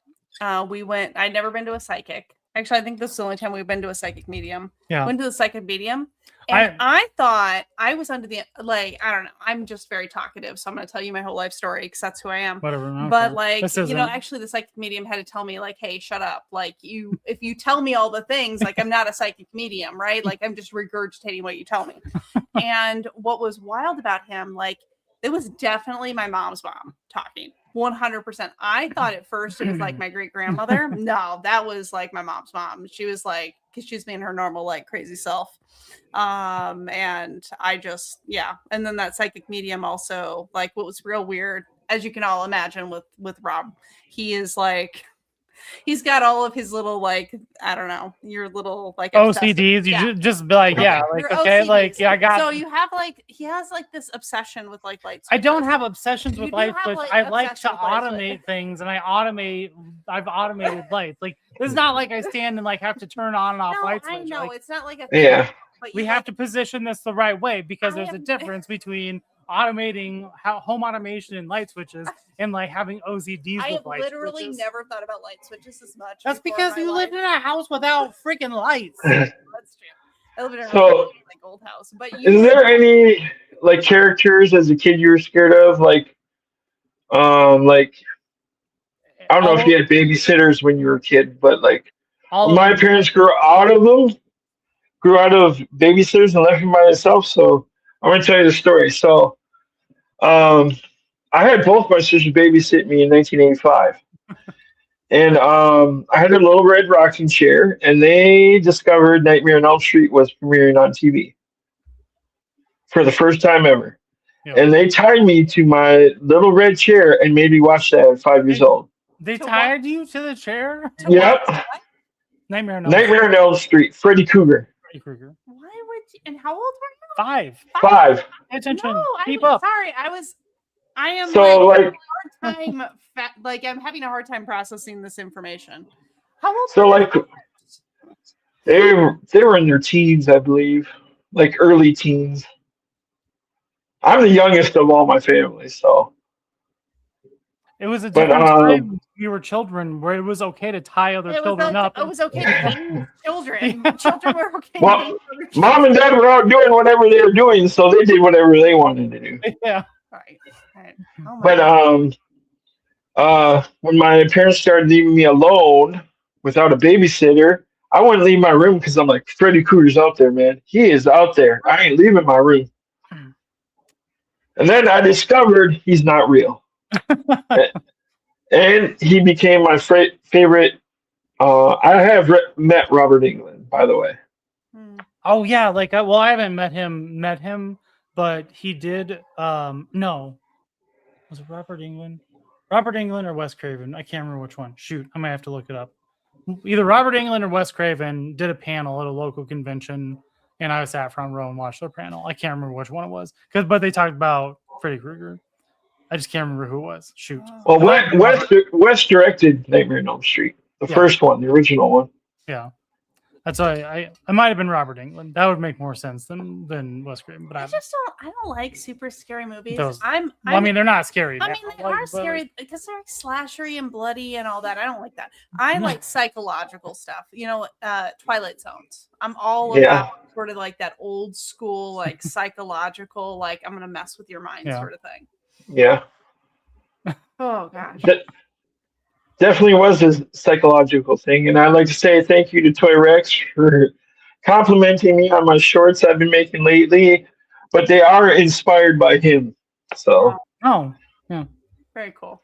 we went. I'd never been to a psychic. Actually, I think this is the only time we've been to a psychic medium. Yeah. Went to the psychic medium. And I thought I was under the, like, I don't know. I'm just very talkative. So I'm going to tell you my whole life story because that's who I am. Whatever. Okay. But like, you know, actually the psychic medium had to tell me like, hey, shut up. Like if you tell me all the things, like I'm not a psychic medium, right? Like I'm just regurgitating what you tell me. And what was wild about him, like it was definitely my mom's mom talking. 100%. I thought at first it was like my great grandmother. No, that was like my mom's mom. She was like because she's being her normal, like, crazy self. And I just, and then that psychic medium also, like, what was real weird, as you can all imagine with Rob, he is like, he's got all of his little, like, I don't know, your little, like, OCDs. You just be like, like, okay, OCDs. Like, I got. So you have, like, he has, like, this obsession with, like, light switches. I don't have obsessions with light switches. I like to automate things, and I've automated lights. Like, it's not like I stand and, like, have to turn on and off light switches. I know, like, it's not like a thing, we have to position this the right way, because there's a difference between automating home automation and light switches and like having OCDs with light switches. I literally never thought about light switches as much. That's because you lived in a house without freaking lights. That's true. I live in a like old house. But is there any like characters as a kid you were scared of? Like I don't know if you had babysitters when you were a kid, but like my parents grew out of babysitters and left me by myself. So I'm going to tell you the story. So I had both my sisters babysit me in 1985. And I had a little red rocking chair, and they discovered Nightmare on Elm Street was premiering on TV for the first time ever. Yep. And they tied me to my little red chair and made me watch that at 5 years old. They tied you to the chair? Yep. Nightmare on Elm Street. Freddy Krueger. Why would you? And how old were you? 5. Pay attention. Keep up. Sorry, I am so like I'm having a hard time processing this information. How old? So like they were in their teens, I believe, like early teens. I'm the youngest of all my family, so. It was a different time. We were children where it was okay to tie other children up. It was okay to beat children. Children were okay. Well, mom and dad were out doing whatever they were doing, so they did whatever they wanted to do. Yeah. Right. Oh but when my parents started leaving me alone without a babysitter, I wouldn't leave my room because I'm like, Freddy Krueger's out there, man. He is out there. I ain't leaving my room. And then I discovered he's not real. And he became my favorite. I have met Robert Englund, by the way. Oh yeah, like I haven't met him, but he did. No, was it Robert Englund? Robert Englund or Wes Craven? I can't remember which one. Shoot, I might have to look it up. Either Robert Englund or Wes Craven did a panel at a local convention, and I sat front row and watched their panel. I can't remember which one it was, but they talked about Freddy Krueger. I just can't remember who it was. Shoot. Well, Wes directed Nightmare on Elm Street, the first one, the original one. Yeah, that's why I might have been Robert Englund. That would make more sense than Wes Craven. But I don't like super scary movies. I mean, they're not scary. I mean, they are scary because they're like slashery and bloody and all that. I don't like that. I like psychological stuff. You know, Twilight Zones. I'm all about sort of like that old school, like psychological, like I'm gonna mess with your mind sort of thing. Yeah. Oh gosh. That definitely was a psychological thing, and I'd like to say thank you to Toy Rex for complimenting me on my shorts I've been making lately, but they are inspired by him. So. Oh, yeah. Very cool.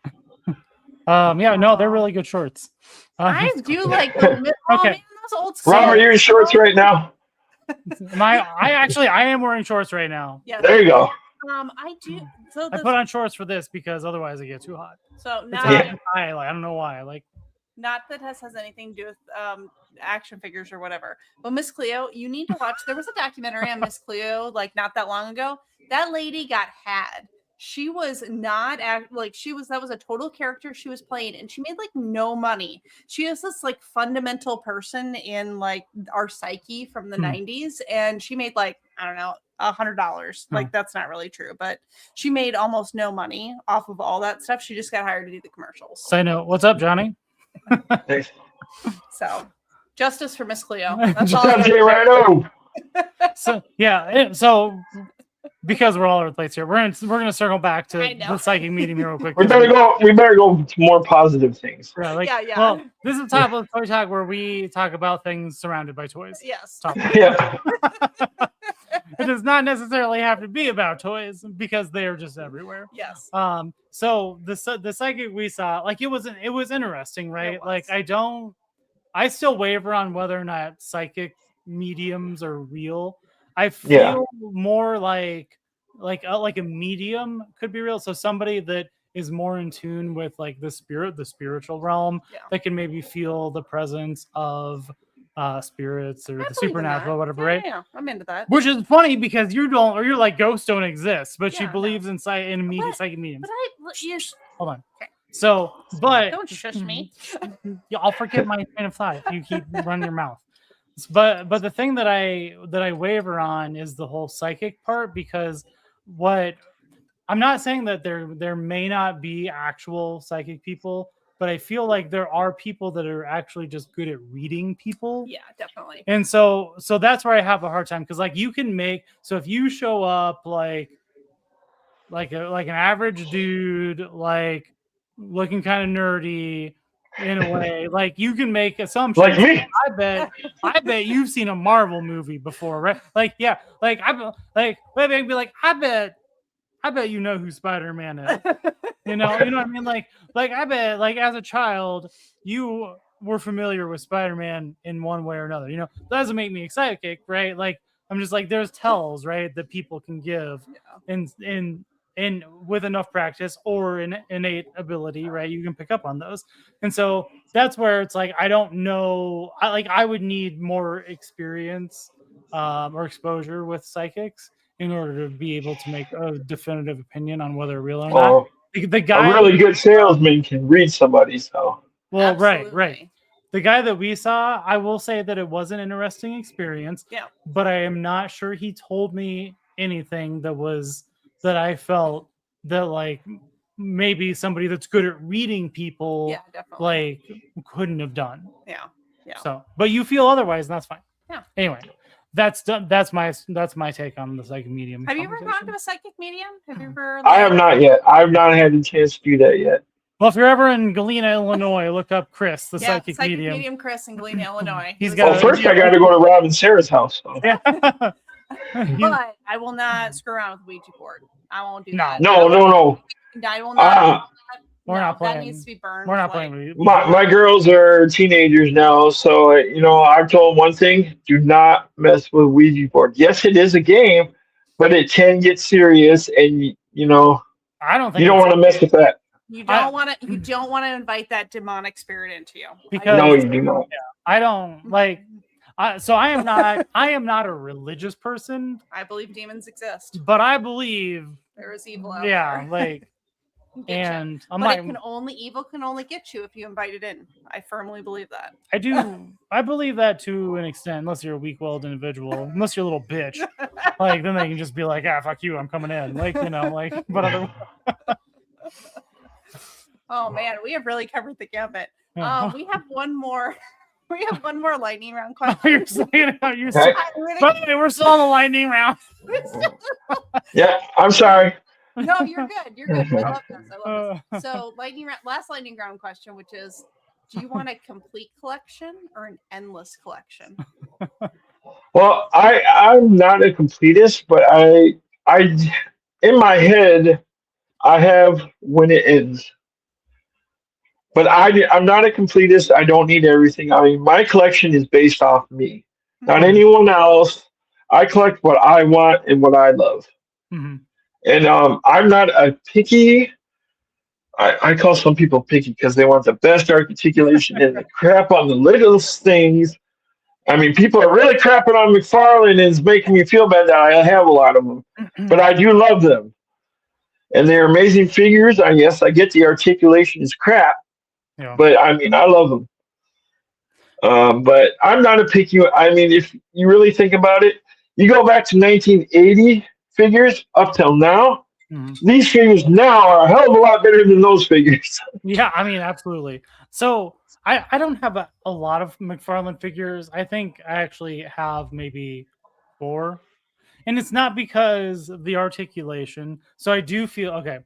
No, they're really good shorts. I do like the okay. Man, those old school. Rob, are you in shorts right now? I am wearing shorts right now. Yeah. There you go. I do. So I put on shorts for this because otherwise it gets too hot. So now I don't know why. Not that has anything to do with action figures or whatever. But Miss Cleo, you need to watch. There was a documentary on Miss Cleo like not that long ago. That lady got had. She was not that was a total character she was playing, and she made like no money. She is this like fundamental person in like our psyche from the 90s, and she made like, I don't know, $100. Like that's not really true, but she made almost no money off of all that stuff. She just got hired to do the commercials. So I know. What's up, Johnny? Thanks. So justice for Miss Cleo. That's all. So because we're all over the place here, we're gonna circle back to the psychic medium here real quick. We better go to more positive things. Yeah. Well, this is Topless Toy Talk, where we talk about things surrounded by toys. Yes. Yeah. It does not necessarily have to be about toys because they are just everywhere. Yes. So the psychic we saw, like it was interesting, right? It was. Like I don't I still waver on whether or not psychic mediums are real. I feel more like a medium could be real. So somebody that is more in tune with like the spiritual realm that can maybe feel the presence of spirits or the supernatural, whatever, right? Yeah, I'm into that. Which is funny because you're like ghosts don't exist, but she believes in psychic mediums. But Hold on. Okay. So, but don't shush me. I'll forget my train of thought if you keep running your mouth. But the thing that I waver on is the whole psychic part, because I'm not saying that there may not be actual psychic people, but I feel like there are people that are actually just good at reading people. Yeah, definitely. And so that's where I have a hard time, because like you can if you show up like an average dude, like looking kind of nerdy in a way, like you can make assumptions. Like me. I bet you've seen a Marvel movie before, right? Like, yeah, like maybe I'd be like, I bet you know who Spider-Man is. You know what I mean? Like I bet, like as a child, you were familiar with Spider-Man in one way or another. You know, that doesn't make me psychic, right? Like I'm just like, there's tells, right, that people can give in with enough practice or an innate ability, right? You can pick up on those. And so that's where it's like, I don't know. I would need more experience or exposure with psychics in order to be able to make a definitive opinion on whether real or not. The guy, a really good salesman can read somebody. So well, right. The guy that we saw, I will say that it was an interesting experience. Yeah. But I am not sure he told me anything that I felt that like maybe somebody that's good at reading people like couldn't have done. Yeah. So, but you feel otherwise, and that's fine. Yeah. Anyway, that's my take on the psychic medium. Have you ever gone to a psychic medium? Have you ever? I have not yet. I've not had the chance to do that yet. Well, if you're ever in Galena, Illinois, look up Chris, the psychic medium. Medium Chris in Galena, Illinois. First I got to go to Rob and Sarah's house. So. Yeah. But I will not screw around with Ouija board. I won't do that. No. I will not. We're not playing. That needs to be burned. We're not playing. My girls are teenagers now, so I've told them one thing: do not mess with Ouija board. Yes, it is a game, but it can get serious, and I don't think you don't want to mess with that. You don't want to. You don't want to invite that demonic spirit into you. No, you do not. Yeah, I don't like. So I am not. I am not a religious person. I believe demons exist, but I believe there is evil out there. Yeah, like. And I'm but evil can only get you if you invite it in. I firmly believe that. I do. I believe that to an extent, unless you're a weak-willed individual, unless you're a little bitch, like then they can just be like, fuck you, I'm coming in, but otherwise. Oh man, we have really covered the gamut. We have one more. We have one more lightning round question. You're saying by the way, we're still on the lightning round. Yeah, I'm sorry. No, you're good. You're good. I love this. So, last lightning round question, which is, do you want a complete collection or an endless collection? Well, I'm not a completist, but I in my head, I have when it ends. But I'm not a completist. I don't need everything. I mean, my collection is based off me, not anyone else. I collect what I want and what I love. Mm-hmm. And I'm not a picky. I call some people picky because they want the best articulation and the crap on the littlest things. I mean, people are really crapping on McFarlane and it's making me feel bad that I have a lot of them. But I do love them. And they're amazing figures. Yes, I get the articulation is crap. Yeah. But I mean, I love them. But I'm not a picky. I mean, if you really think about it, you go back to 1980 figures up till now, these figures now are a hell of a lot better than those figures. Yeah, I mean, absolutely. So I don't have a lot of McFarlane figures. I think I actually have maybe 4. And it's not because of the articulation. So I do feel, okay.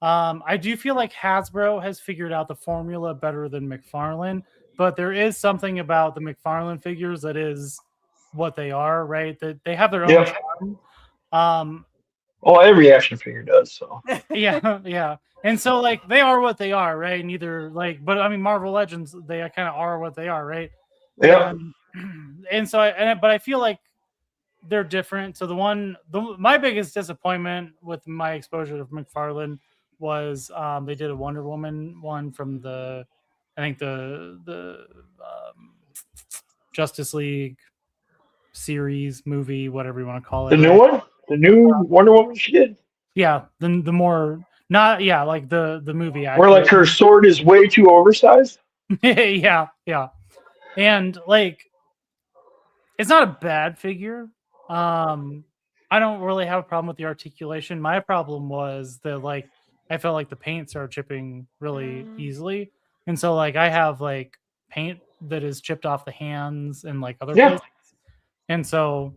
I do feel like Hasbro has figured out the formula better than McFarlane, but there is something about the McFarlane figures that is what they are, right? That they have their own charm. Well, every action figure does, so. Yeah. And so, they are what they are, right? But I mean, Marvel Legends, they kind of are what they are, right? Yeah. And so but I feel like they're different. So my biggest disappointment with my exposure to McFarlane was they did a Wonder Woman one from the Justice League series, movie, whatever you want to call it. The new one? The new Wonder Woman she did? Yeah, the more not like the movie where like her sword is way too oversized. yeah, and like it's not a bad figure. I don't really have a problem with the articulation. My problem was that like I felt like the paint started chipping really easily, and so like I have like paint that is chipped off the hands and like other places, and so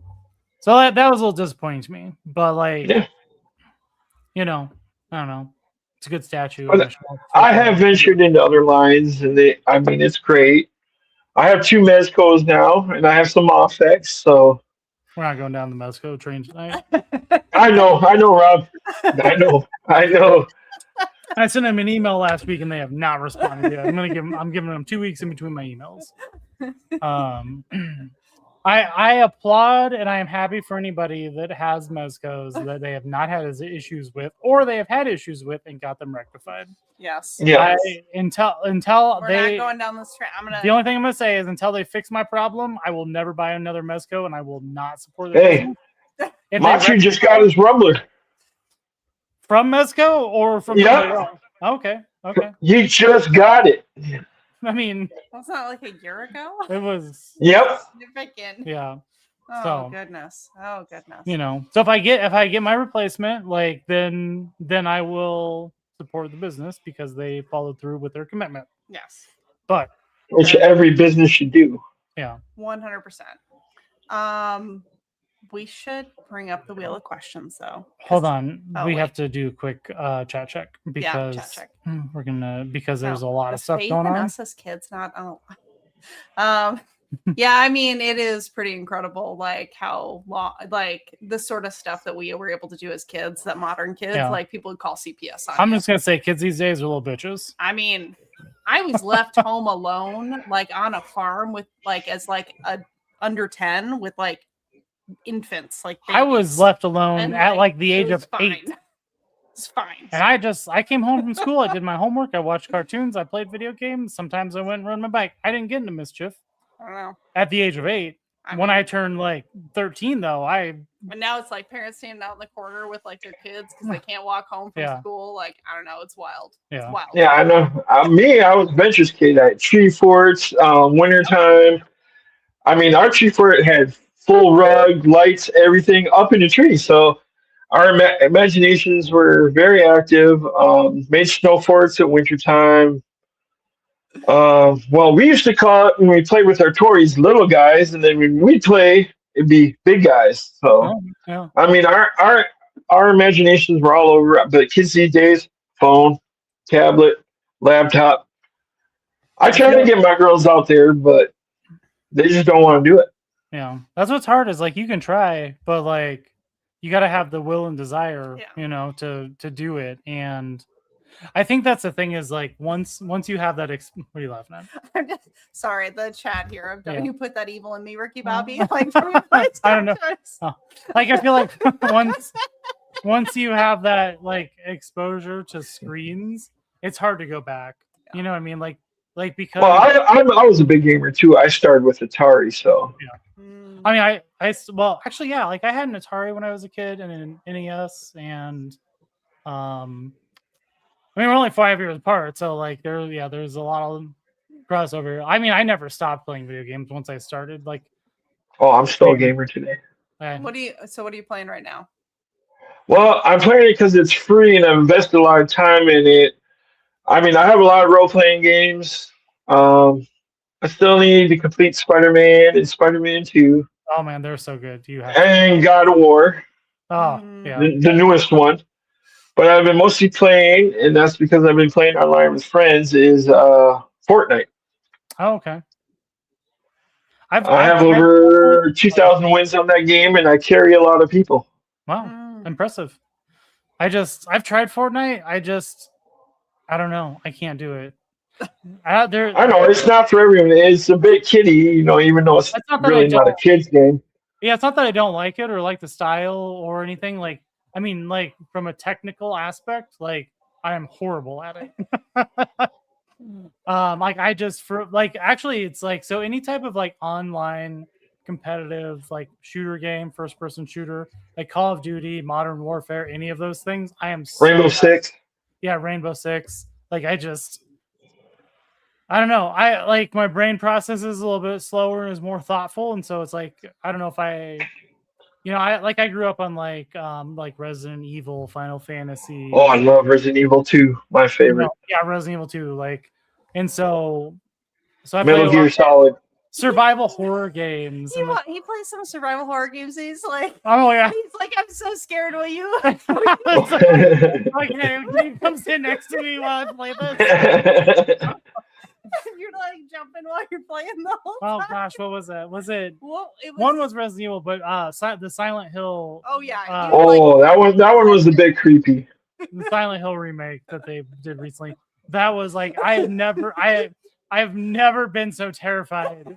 that was a little disappointing to me. But like, you know, I don't know. It's a good statue. I have ventured into other lines, and it's great. I have 2 Mezcos now, and I have some Offex, so we're not going down the Mezco train tonight. I know, Rob. I know. I sent them an email last week, and they have not responded yet. I'm giving them 2 weeks in between my emails. I applaud, and I am happy for anybody that has Mezcos that they have not had issues with, or they have had issues with and got them rectified. Yes. Yeah. Until we're not going down this track. The only thing I'm gonna say is until they fix my problem, I will never buy another Mezco, and I will not support it. Hey, Machu just got his rumbler from Mezco or from? Yeah. Okay. You just got it. I mean, was that like a year ago? It was. Yep. Significant. Yeah. Oh goodness. You know, so if I get my replacement, like then I will support the business because they followed through with their commitment. Yes. But which every business should do. Yeah. 100%. We should bring up the wheel of questions though. Hold on. We have to do a quick chat check because chat check. We're gonna there's a lot of stuff going on. Us as kids, yeah, I mean it is pretty incredible like how long like the sort of stuff that we were able to do as kids that modern kids like people would call CPS on. I'm just gonna say kids these days are little bitches. I mean, I was left home alone like on a farm with like as like a under 10 with like infants like babies. I was left alone at like the age of 8. It's fine. And I came home from school. I did my homework. I watched cartoons. I played video games. Sometimes I went and rode my bike. I didn't get into mischief. I don't know. At the age of 8. When I turned like 13, though, But now it's like parents standing out in the corner with like their kids because they can't walk home from school. Like I don't know. It's wild. Yeah. It's wild. Yeah, I know. I was Ventures kid at tree forts, wintertime. I mean, our tree fort had full rug, lights, everything up in the tree. So our imaginations were very active. Made snow forts at wintertime. Well, we used to call it when we played with our Tories little guys, and then when we play, it'd be big guys. So, I mean, our imaginations were all over. But kids these days, phone, tablet, laptop. I try to get my girls out there, but they just don't want to do it. Yeah, that's what's hard is like you can try, but like you got to have the will and desire, you know, to do it. And I think that's the thing is like once you have that, what are you laughing at? I'm just sorry, the chat here. Don't you put that evil in me, Ricky Bobby? Like I don't know. Like I feel like once you have that like exposure to screens, it's hard to go back. You know what I mean? Like because I was a big gamer too. I started with Atari, so I mean actually like I had an Atari when I was a kid and an NES and I mean we're only 5 years apart, so like there's a lot of crossover. I mean I never stopped playing video games once I started. Like I'm still a gamer today. What are you playing right now? Well, I'm playing it because it's free and I've invested a lot of time in it. I mean, I have a lot of role-playing games. I still need to complete Spider-Man and Spider-Man 2. Oh, man, they're so good. And God of War. Oh, yeah. The newest one. But I've been mostly playing, and that's because I've been playing online with friends, is Fortnite. Oh, okay. I have over 2,000 wins on that game, and I carry a lot of people. Wow, impressive. I've tried Fortnite. I don't know. I can't do it. I know it's not for everyone. It's a bit kiddie, even though it's really not a kid's game. Yeah, it's not that I don't like it or like the style or anything. Like, I mean, like from a technical aspect, like I am horrible at it. Like I just actually it's like, so any type of like online competitive like shooter game, first person shooter, like Call of Duty, Modern Warfare, any of those things, I am Rainbow Six. Yeah, Rainbow Six. Like I don't know. I like my brain processes a little bit slower and is more thoughtful, and so it's like I don't know if I I grew up on like Resident Evil, Final Fantasy. Oh, I love Resident Evil 2, my favorite. Yeah, Resident Evil 2, like, and so I Metal Gear Solid. Survival horror games. He plays some survival horror games. He's like, oh yeah, he's like, I'm so scared. Will you? Like, can you come sit next to me while I play this? You're like jumping while you're playing the whole time. Oh gosh, what was it? One was Resident Evil, but the Silent Hill. Oh yeah. That one was a bit creepy. The Silent Hill remake that they did recently. That was like I've never been so terrified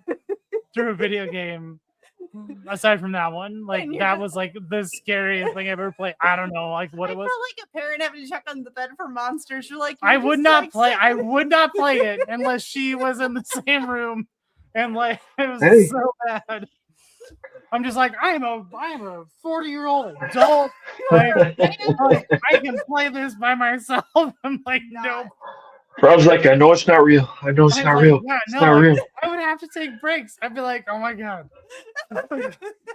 through a video game. Aside from that one, like that was like the scariest thing I've ever played. I don't know, like what it was. I feel like a parent having to check on the bed for monsters. You're like, I would not play it unless she was in the same room, and like it was so bad. I'm just like, I am a 40-year-old adult. Like, I can play this by myself. I'm like, nope. Rob's like, I know it's not real. I know it's not real. Yeah, it's not real. I would have to take breaks. I'd be like, oh my god.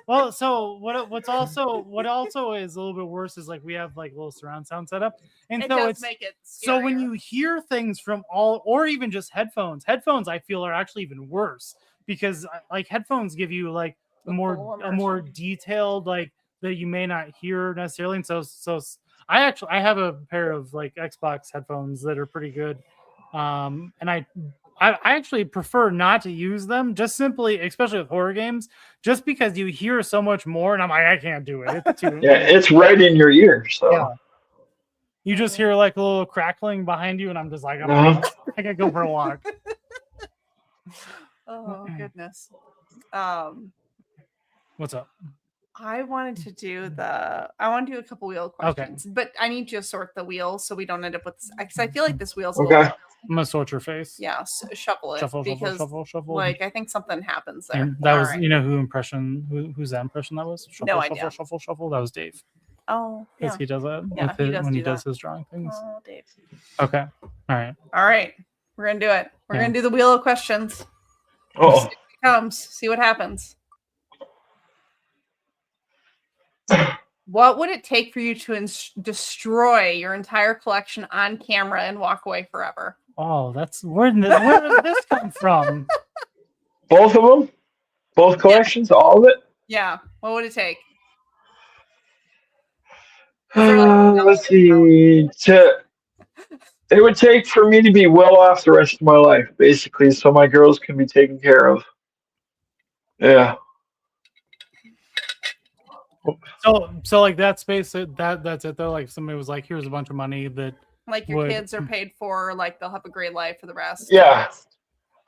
Well, so what also is a little bit worse is like we have like a little surround sound setup, and it so does it's make it so when you hear things from or even just headphones I feel are actually even worse because like headphones give you like a more detailed like that you may not hear necessarily, and so I have a pair of like Xbox headphones that are pretty good. And I actually prefer not to use them, just simply, especially with horror games, just because you hear so much more, and I'm like, I can't do it. It's too it's right in your ear, so yeah. You just hear like a little crackling behind you, and I'm just like, I gotta go for a walk. Oh goodness. What's up? I wanted to do a couple wheel questions, but I need you to sort the wheels so we don't end up with, because I feel like this wheel's okay. I'm gonna sort your face. Yeah, shuffle it. Shuffle. Like I think something happens there. And that was, right. You know, whose that impression that was? Shuffle, no shuffle, idea. Shuffle. That was Dave. Oh, because he does that. Yeah, when he does his drawing things. Oh, Dave. Okay. All right. We're gonna do it. We're gonna do the wheel of questions. Oh. See what comes. See what happens. What would it take for you to destroy your entire collection on camera and walk away forever? Oh, where did this come from? Both of them? Both collections? Yeah. All of it? Yeah. What would it take? Let's see. It would take for me to be well off the rest of my life, basically, so my girls can be taken care of. Yeah. So like that space that's it though. Like somebody was like, here's a bunch of money that like your kids are paid for, like they'll have a great life for the rest. Yeah.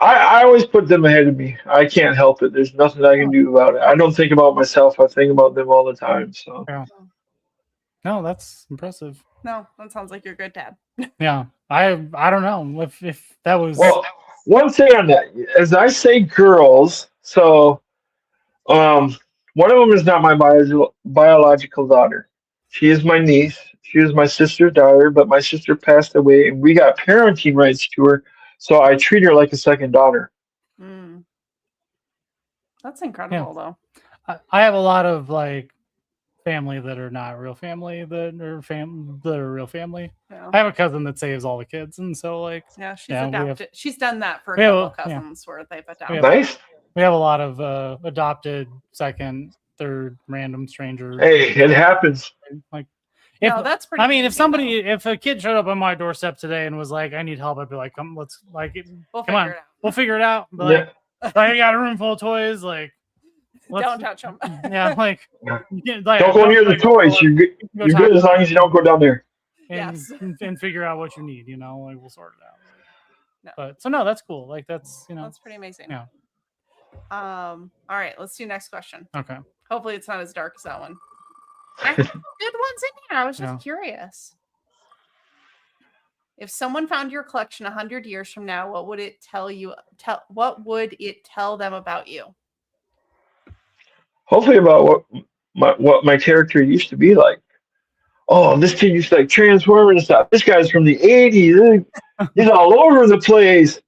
I always put them ahead of me. I can't help it. There's nothing I can do about it. I don't think about myself. I think about them all the time. So yeah. No, that's impressive. No, that sounds like you're a good dad. Yeah. I don't know if that was one thing on that. As I say girls, so one of them is not my biological daughter. She is my niece. She was my sister's daughter, but my sister passed away, and we got parenting rights to her, so I treat her like a second daughter. Mm. That's incredible, though. I have a lot of like family that are not real family that are real family. Yeah. I have a cousin that saves all the kids, and so like she's adopted. She's done that for a couple cousins where they've adopted. Nice. We have a lot of adopted second, third, random strangers. Hey, it happens. Like, that's pretty. If a kid showed up on my doorstep today and was like, "I need help," I'd be like, "Come, we'll figure it out." But like, I got a room full of toys. Like, don't touch them. Yeah, like, don't go near the toys. You're good as long as you don't go down there. And figure out what you need. You know, like we'll sort it out. No. But so no, that's cool. Like that's that's pretty amazing. Yeah. All right, let's do next question. Okay. Hopefully it's not as dark as that one. I have good ones in here. I was just curious. If someone found your collection 100 years from now, what would it tell you? What would it tell them about you? Hopefully about what my character used to be like. Oh, this kid used to like transform and stuff. This guy's from the 80s. He's all over the place.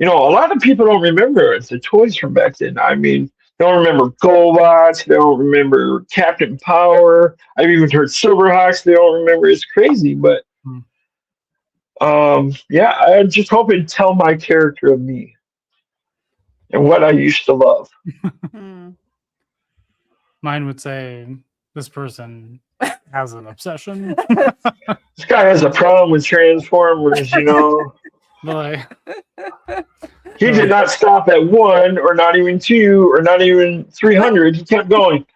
A lot of people don't remember the toys from back then. I mean, they don't remember GoBots. They don't remember Captain Power. I've even heard Silverhawks. They don't remember. It's crazy, but I just hope it tell my character of me and what I used to love. Mine would say this person has an obsession. This guy has a problem with Transformers, Like, he did not stop at 1 or not even 2 or not even 300. He kept going.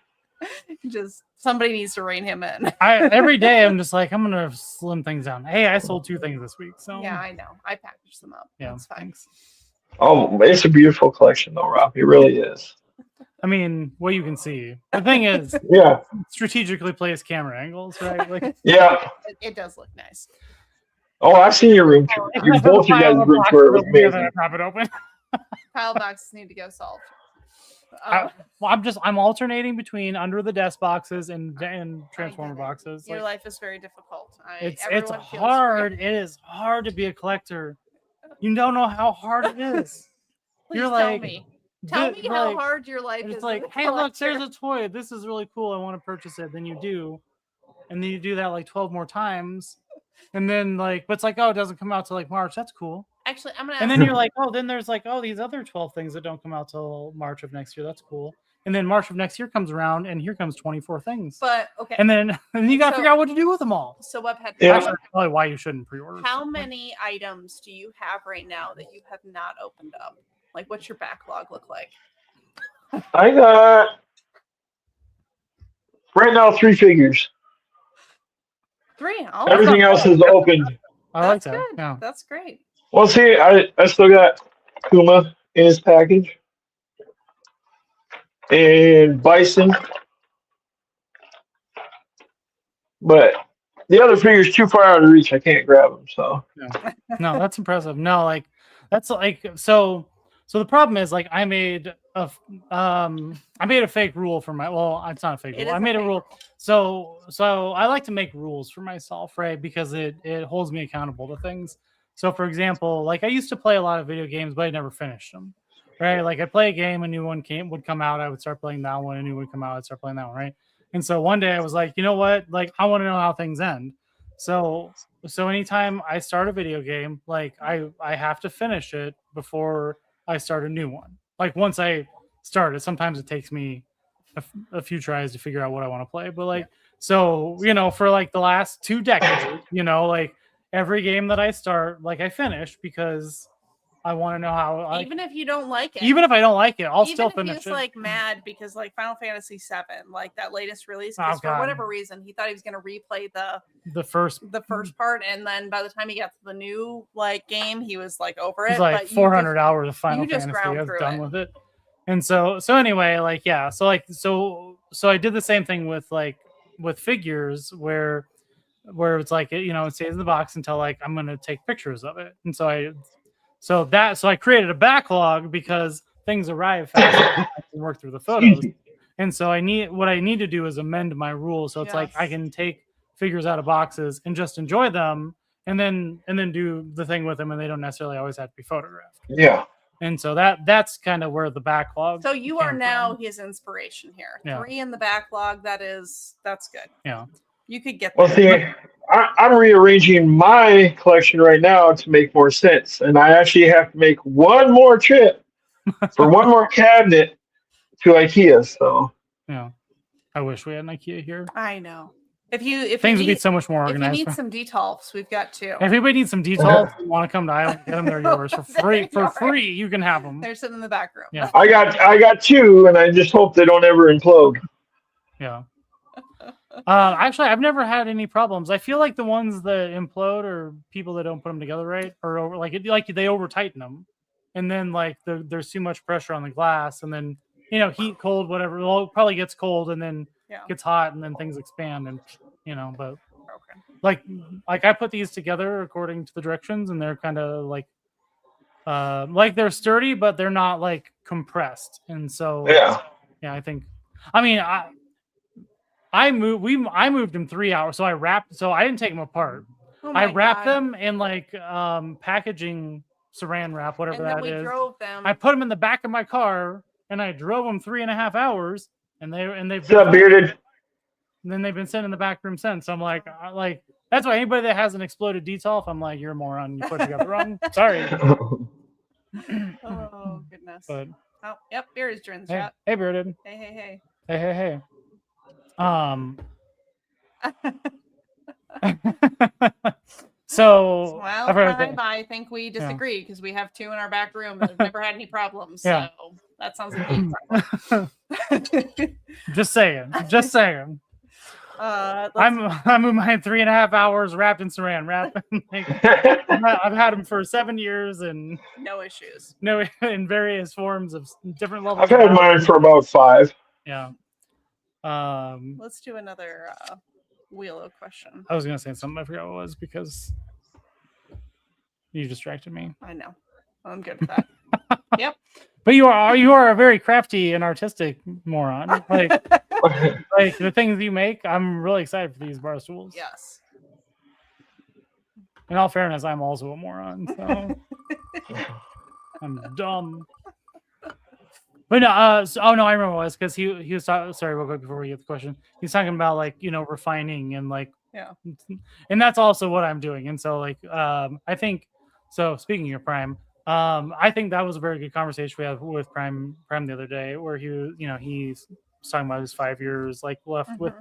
Just somebody needs to rein him in. Every day I'm just like, I'm gonna slim things down. Hey, I sold 2 things this week, so yeah, I know. I packaged them up. Yeah, that's fine. Thanks. Oh, it's a beautiful collection, though, Rob. It really is. I mean, what you can see. The thing is, strategically placed camera angles, right? Like, yeah, it does look nice. Oh, I've seen your room tour. Both you guys' room tour was amazing. Pop it open. Pile boxes need to go solved. I'm alternating between under the desk boxes and transformer boxes. Your life is very difficult. It's hard. It is hard to be a collector. You don't know how hard it is. You're like, tell me how hard your life is. It's like, hey, look, there's a toy. This is really cool. I want to purchase it. Then you do, and then you do that like 12 more times, and then but it's like, oh, it doesn't come out till like March. That's cool. Actually, I'm gonna. And then you're like, oh, then there's like, oh, these other 12 things that don't come out till March of next year. That's cool. And then March of next year comes around, and here comes 24 things. But okay. And then you got to figure out what to do with them all. So Webhead. That's probably why you shouldn't pre-order. How many items do you have right now that you have not opened up? Like, what's your backlog look like? I got right now 3 figures. 3. Everything else is opened. I like that. Good. Yeah. That's great. Well, see, I still got Kuma in his package and Bison, but the other figure's too far out of reach. I can't grab them. So no, that's impressive. No, like that's like so. So the problem is, like, I made a fake rule for my. Well, it's not a fake rule. I made a rule. So I like to make rules for myself, right? Because it holds me accountable to things. So, for example, like I used to play a lot of video games, but I never finished them, right? Like I'd play a game, a new one would come out, I would start playing that one, a new one would come out, I'd start playing that one, right? And so one day I was like, you know what? Like I want to know how things end. So anytime I start a video game, like I have to finish it before I start a new one. Like once I start it, sometimes it takes me a few tries to figure out what I want to play. But like, so, for like the last 2 decades, like every game that I start, like I finish because I want to know how. Even if you don't like it. Even if I don't like it, I'll still finish it. He was like mad because like Final Fantasy VII, like that latest release, because for whatever reason he thought he was going to replay the first part, and then by the time he got to the new like game, he was like over it. It's like 400 hours of Final Fantasy. I was done with it. And so anyway, like so I did the same thing with figures where it's like it stays in the box until like I'm gonna take pictures of it. And so I created a backlog because things arrive fast and I can work through the photos. And so what I need to do is amend my rules so it's like I can take figures out of boxes and just enjoy them and then do the thing with them, and they don't necessarily always have to be photographed. Yeah. And so that's kind of where the backlog. So you are now his inspiration here. Yeah. 3 in the backlog. That's good. Yeah. You could get there. Well, see, I'm rearranging my collection right now to make more sense. And I actually have to make one more trip for one more cabinet to IKEA. So yeah. I wish we had an IKEA here. I know. If things would be so much more organized. If you need some detolfs, we've got 2. If anybody needs some detolfs, you want to come to Island, get them. They're yours for free. For free, you can have them. They're sitting in the back room. Yeah. I got 2, and I just hope they don't ever implode. Yeah. Actually, I've never had any problems. I feel like the ones that implode are people that don't put them together right, or over, like they over tighten them, and then like there's too much pressure on the glass, and then heat, cold, whatever. Well, it probably gets cold and then gets hot, and then things expand, and but like I put these together according to the directions, and they're kind of like they're sturdy, but they're not like compressed, and so I think, I moved them 3 hours, so I didn't take them apart. I wrapped them in like packaging saran wrap, whatever that is. Drove them. I put them in the back of my car, and I drove them 3.5 hours, and they've been bearded. And then they've been sitting in the back room since. So I'm like that's why anybody that has an exploded detolf, I'm like, you're a moron. You put it together wrong. Sorry. Oh goodness. But yep, Bearded joined the hey, chat. Hey, Bearded. Hey. So I think we disagree because we have two in our back room that have never had any problems. So that sounds like a problem. Just saying. I moved mine 3.5 hours wrapped in saran wrap. I've had them for 7 years and no issues. No, in various forms of different levels. I've had mine for about 5. Yeah. Let's do another wheel of question. I was gonna say something, I forgot what it was because you distracted me. I know. I'm good with that. Yep. But you are a very crafty and artistic moron. Like the things you make, I'm really excited for these bar stools. Yes. In all fairness, I'm also a moron, so I'm dumb. But no, I remember what it was because he was talking. Sorry, real quick before we get the question, he's talking about like refining and like and that's also what I'm doing. And so like I think so. Speaking of Prime, I think that was a very good conversation we had with Prime the other day, where he's talking about his 5 years like left with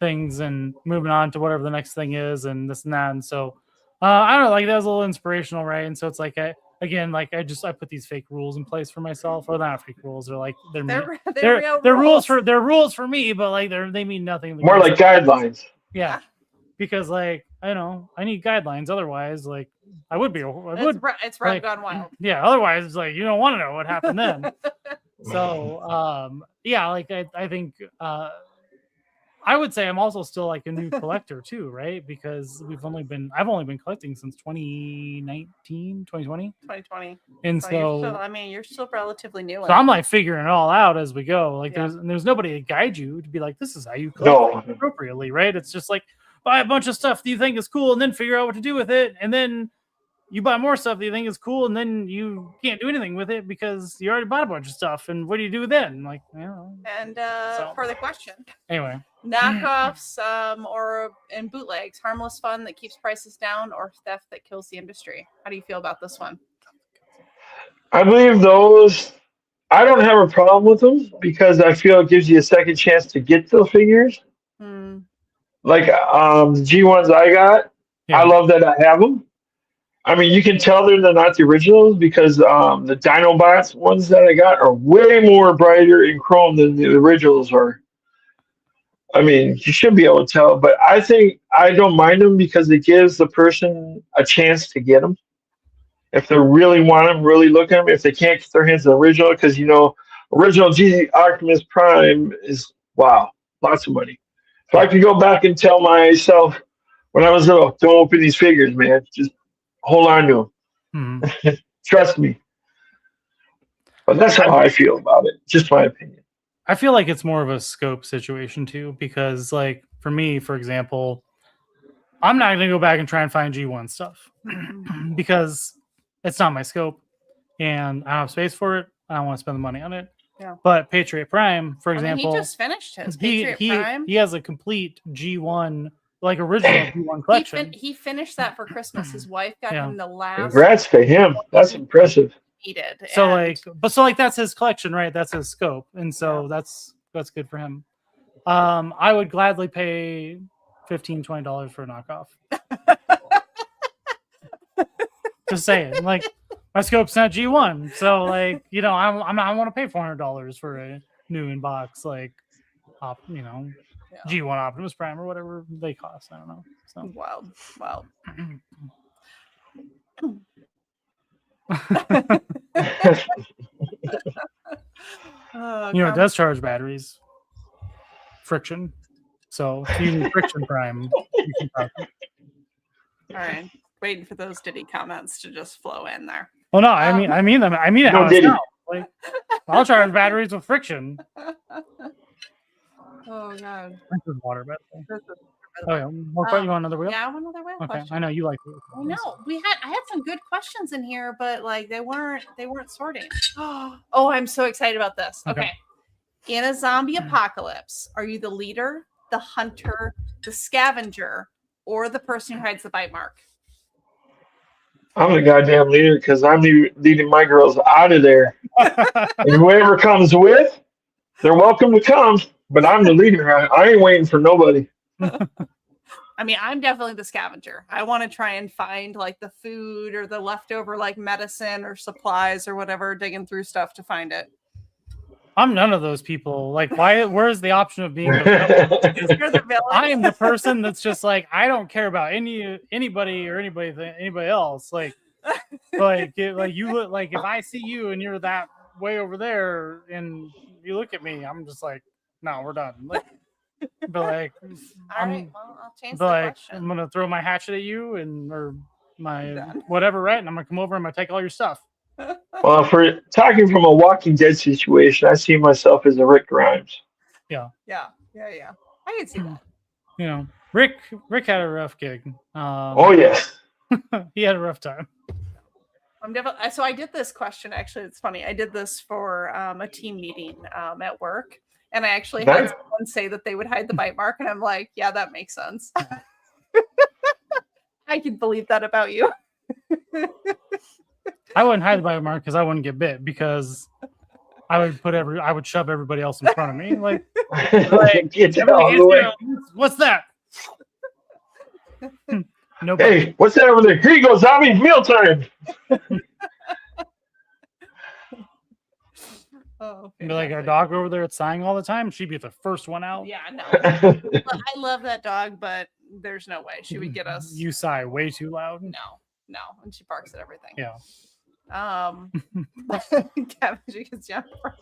things and moving on to whatever the next thing is and this and that. And so I don't know, like that was a little inspirational, right? And so it's like I put these fake rules in place for myself, or not fake rules. They're like they're rules for me, but like they mean nothing. More like guidelines. Yeah, because like I need guidelines. Otherwise, like it's Rob gone wild. Yeah. Otherwise, it's like you don't want to know what happened then. So like I think I would say I'm also still like a new collector too, right? Because I've only been collecting since 2019, 2020. And so you're still relatively new. So I'm like figuring it all out as we go. Like there's nobody to guide you to be like, this is how you collect appropriately, right? It's just like buy a bunch of stuff that you think is cool and then figure out what to do with it. And then you buy more stuff that you think is cool and then you can't do anything with it because you already bought a bunch of stuff. And what do you do then? Like, And for the question. Anyway. Knockoffs and bootlegs, harmless fun that keeps prices down or theft that kills the industry? How do you feel about this one? I believe those, I don't have a problem with them because I feel it gives you a second chance to get the figures. Like the G1s I got, I love that I have them. I mean, you can tell they're not the originals because the Dinobots ones that I got are way more brighter in chrome than the originals are. I mean, you should be able to tell, but I think I don't mind them because it gives the person a chance to get them. If they really want them, really look at them. If they can't get their hands on the original, because, original G Optimus Prime is, wow, lots of money. So I could go back and tell myself when I was little, don't open these figures, man. Just hold on to them. Trust me. But that's how I feel about it. Just my opinion. I feel like it's more of a scope situation too, because like for me, for example, I'm not going to go back and try and find G1 stuff because it's not my scope and I don't have space for it. I don't want to spend the money on it. Yeah. But Patriot Prime, for example, he just finished his Patriot Prime. He has a complete G1, like original G1 collection. He finished that for Christmas. His wife got him the last. Congrats to him. That's impressive. He did. So that's his collection, right? That's his scope, and so that's good for him. I would gladly pay $15-$20 for a knockoff. Just saying, like my scope's not G1, so like I want to pay $400 for a new in box, like G1 Optimus Prime or whatever they cost. I don't know. So Wild. it does charge batteries. Friction. So if you need Friction Prime, you can talk. All right. Waiting for those Diddy comments to just flow in there. Well, no, I mean them. I mean it No how Diddy. it sounds. Like, I'll charge batteries with friction. Oh God. This is water, by the way. Oh yeah. More you want another wheel? Yeah, I want another wheel. Okay, question. I know you like wheel. I know I had some good questions in here, but like they weren't sorting. Oh, I'm so excited about this. Okay. In a zombie apocalypse, are you the leader, the hunter, the scavenger, or the person who hides the bite mark? I'm the goddamn leader because I'm leading my girls out of there. And whoever comes with, they're welcome to come. But I'm the leader. I ain't waiting for nobody. I mean, I'm definitely the scavenger. I want to try and find like the food or the leftover like medicine or supplies or whatever, digging through stuff to find it. I'm none of those people. Like, where's the option of being the villain? You're the villain. I am the person that's just like, I don't care about anybody or anybody else. Like you look like if I see you and you're that way over there and you look at me, I'm just like, no, we're done. Like, but like, All right, well, I'll change the question. I'm gonna throw my hatchet at you or my whatever, right? And I'm gonna come over and I'm gonna take all your stuff. Well, for talking from a Walking Dead situation, I see myself as a Rick Grimes. Yeah. I can see that. You know, Rick had a rough gig. Oh yes, he had a rough time. I'm definitely. So I did this question. Actually, it's funny. I did this for a team meeting at work, and I actually had someone say that they would hide the bite mark, and I'm like, yeah, that makes sense. I can believe that about you. I wouldn't hide the bite mark because I wouldn't get bit because I would shove everybody else in front of me. Like what's that? Nobody. Hey, what's that over there? Here you go, zombie, mealtime. Be like our dog over there that's sighing all the time. She'd be the first one out. Yeah, no. I love that dog, but there's no way she would get us. You sigh way too loud. No, and she barks at everything. Yeah. Cabbage gets Jennifer.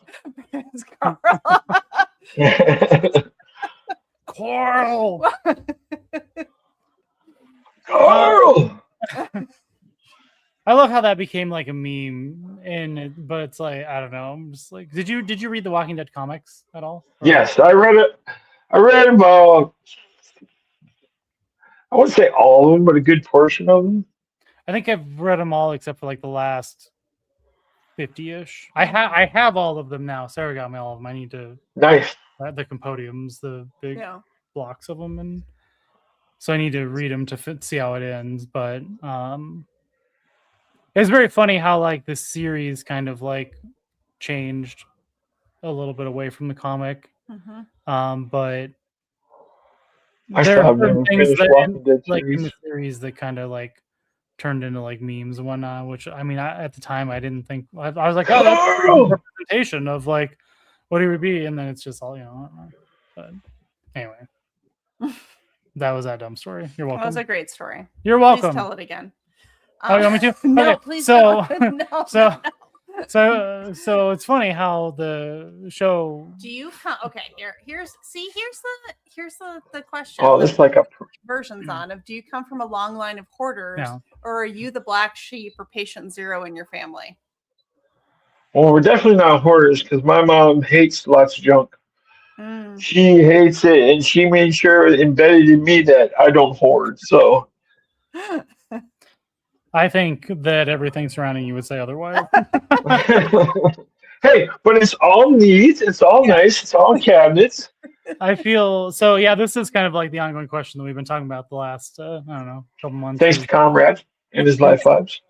Carl. Carl. I love how that became like a meme, but it's like I don't know. I'm just like, did you read the Walking Dead comics at all? Yes, I read it. I read about, I wouldn't say all of them, but a good portion of them. I think I've read them all except for like the last 50-ish. I have all of them now. Sarah got me all of them. I need to nice the compodiums, the big blocks of them, and so I need to read them to see how it ends. But it's very funny how like this series kind of like changed a little bit away from the comic. But there are certain things that like in the series that kind of like turned into like memes and whatnot, which I mean, at the time I didn't think I was like, oh, that's a representation of like what he would be, and then it's just all but anyway, that was that dumb story. You're welcome. That was a great story. You're welcome. Please tell it again. Oh, you want me to? No, okay. please. So, no. So it's funny how the show. Do you okay? Here's the question. Oh, it's like a versions of. Do you come from a long line of hoarders, or are you the black sheep or patient zero in your family? Well, we're definitely not hoarders because my mom hates lots of junk. She hates it, and she made sure embedded in me that I don't hoard. So. I think that everything surrounding you would say otherwise. Hey, but it's all neat. It's all nice. It's all cabinets. I feel so. Yeah, this is kind of like the ongoing question that we've been talking about the last, I don't know, couple months. Thanks to Comrade and his life vibes.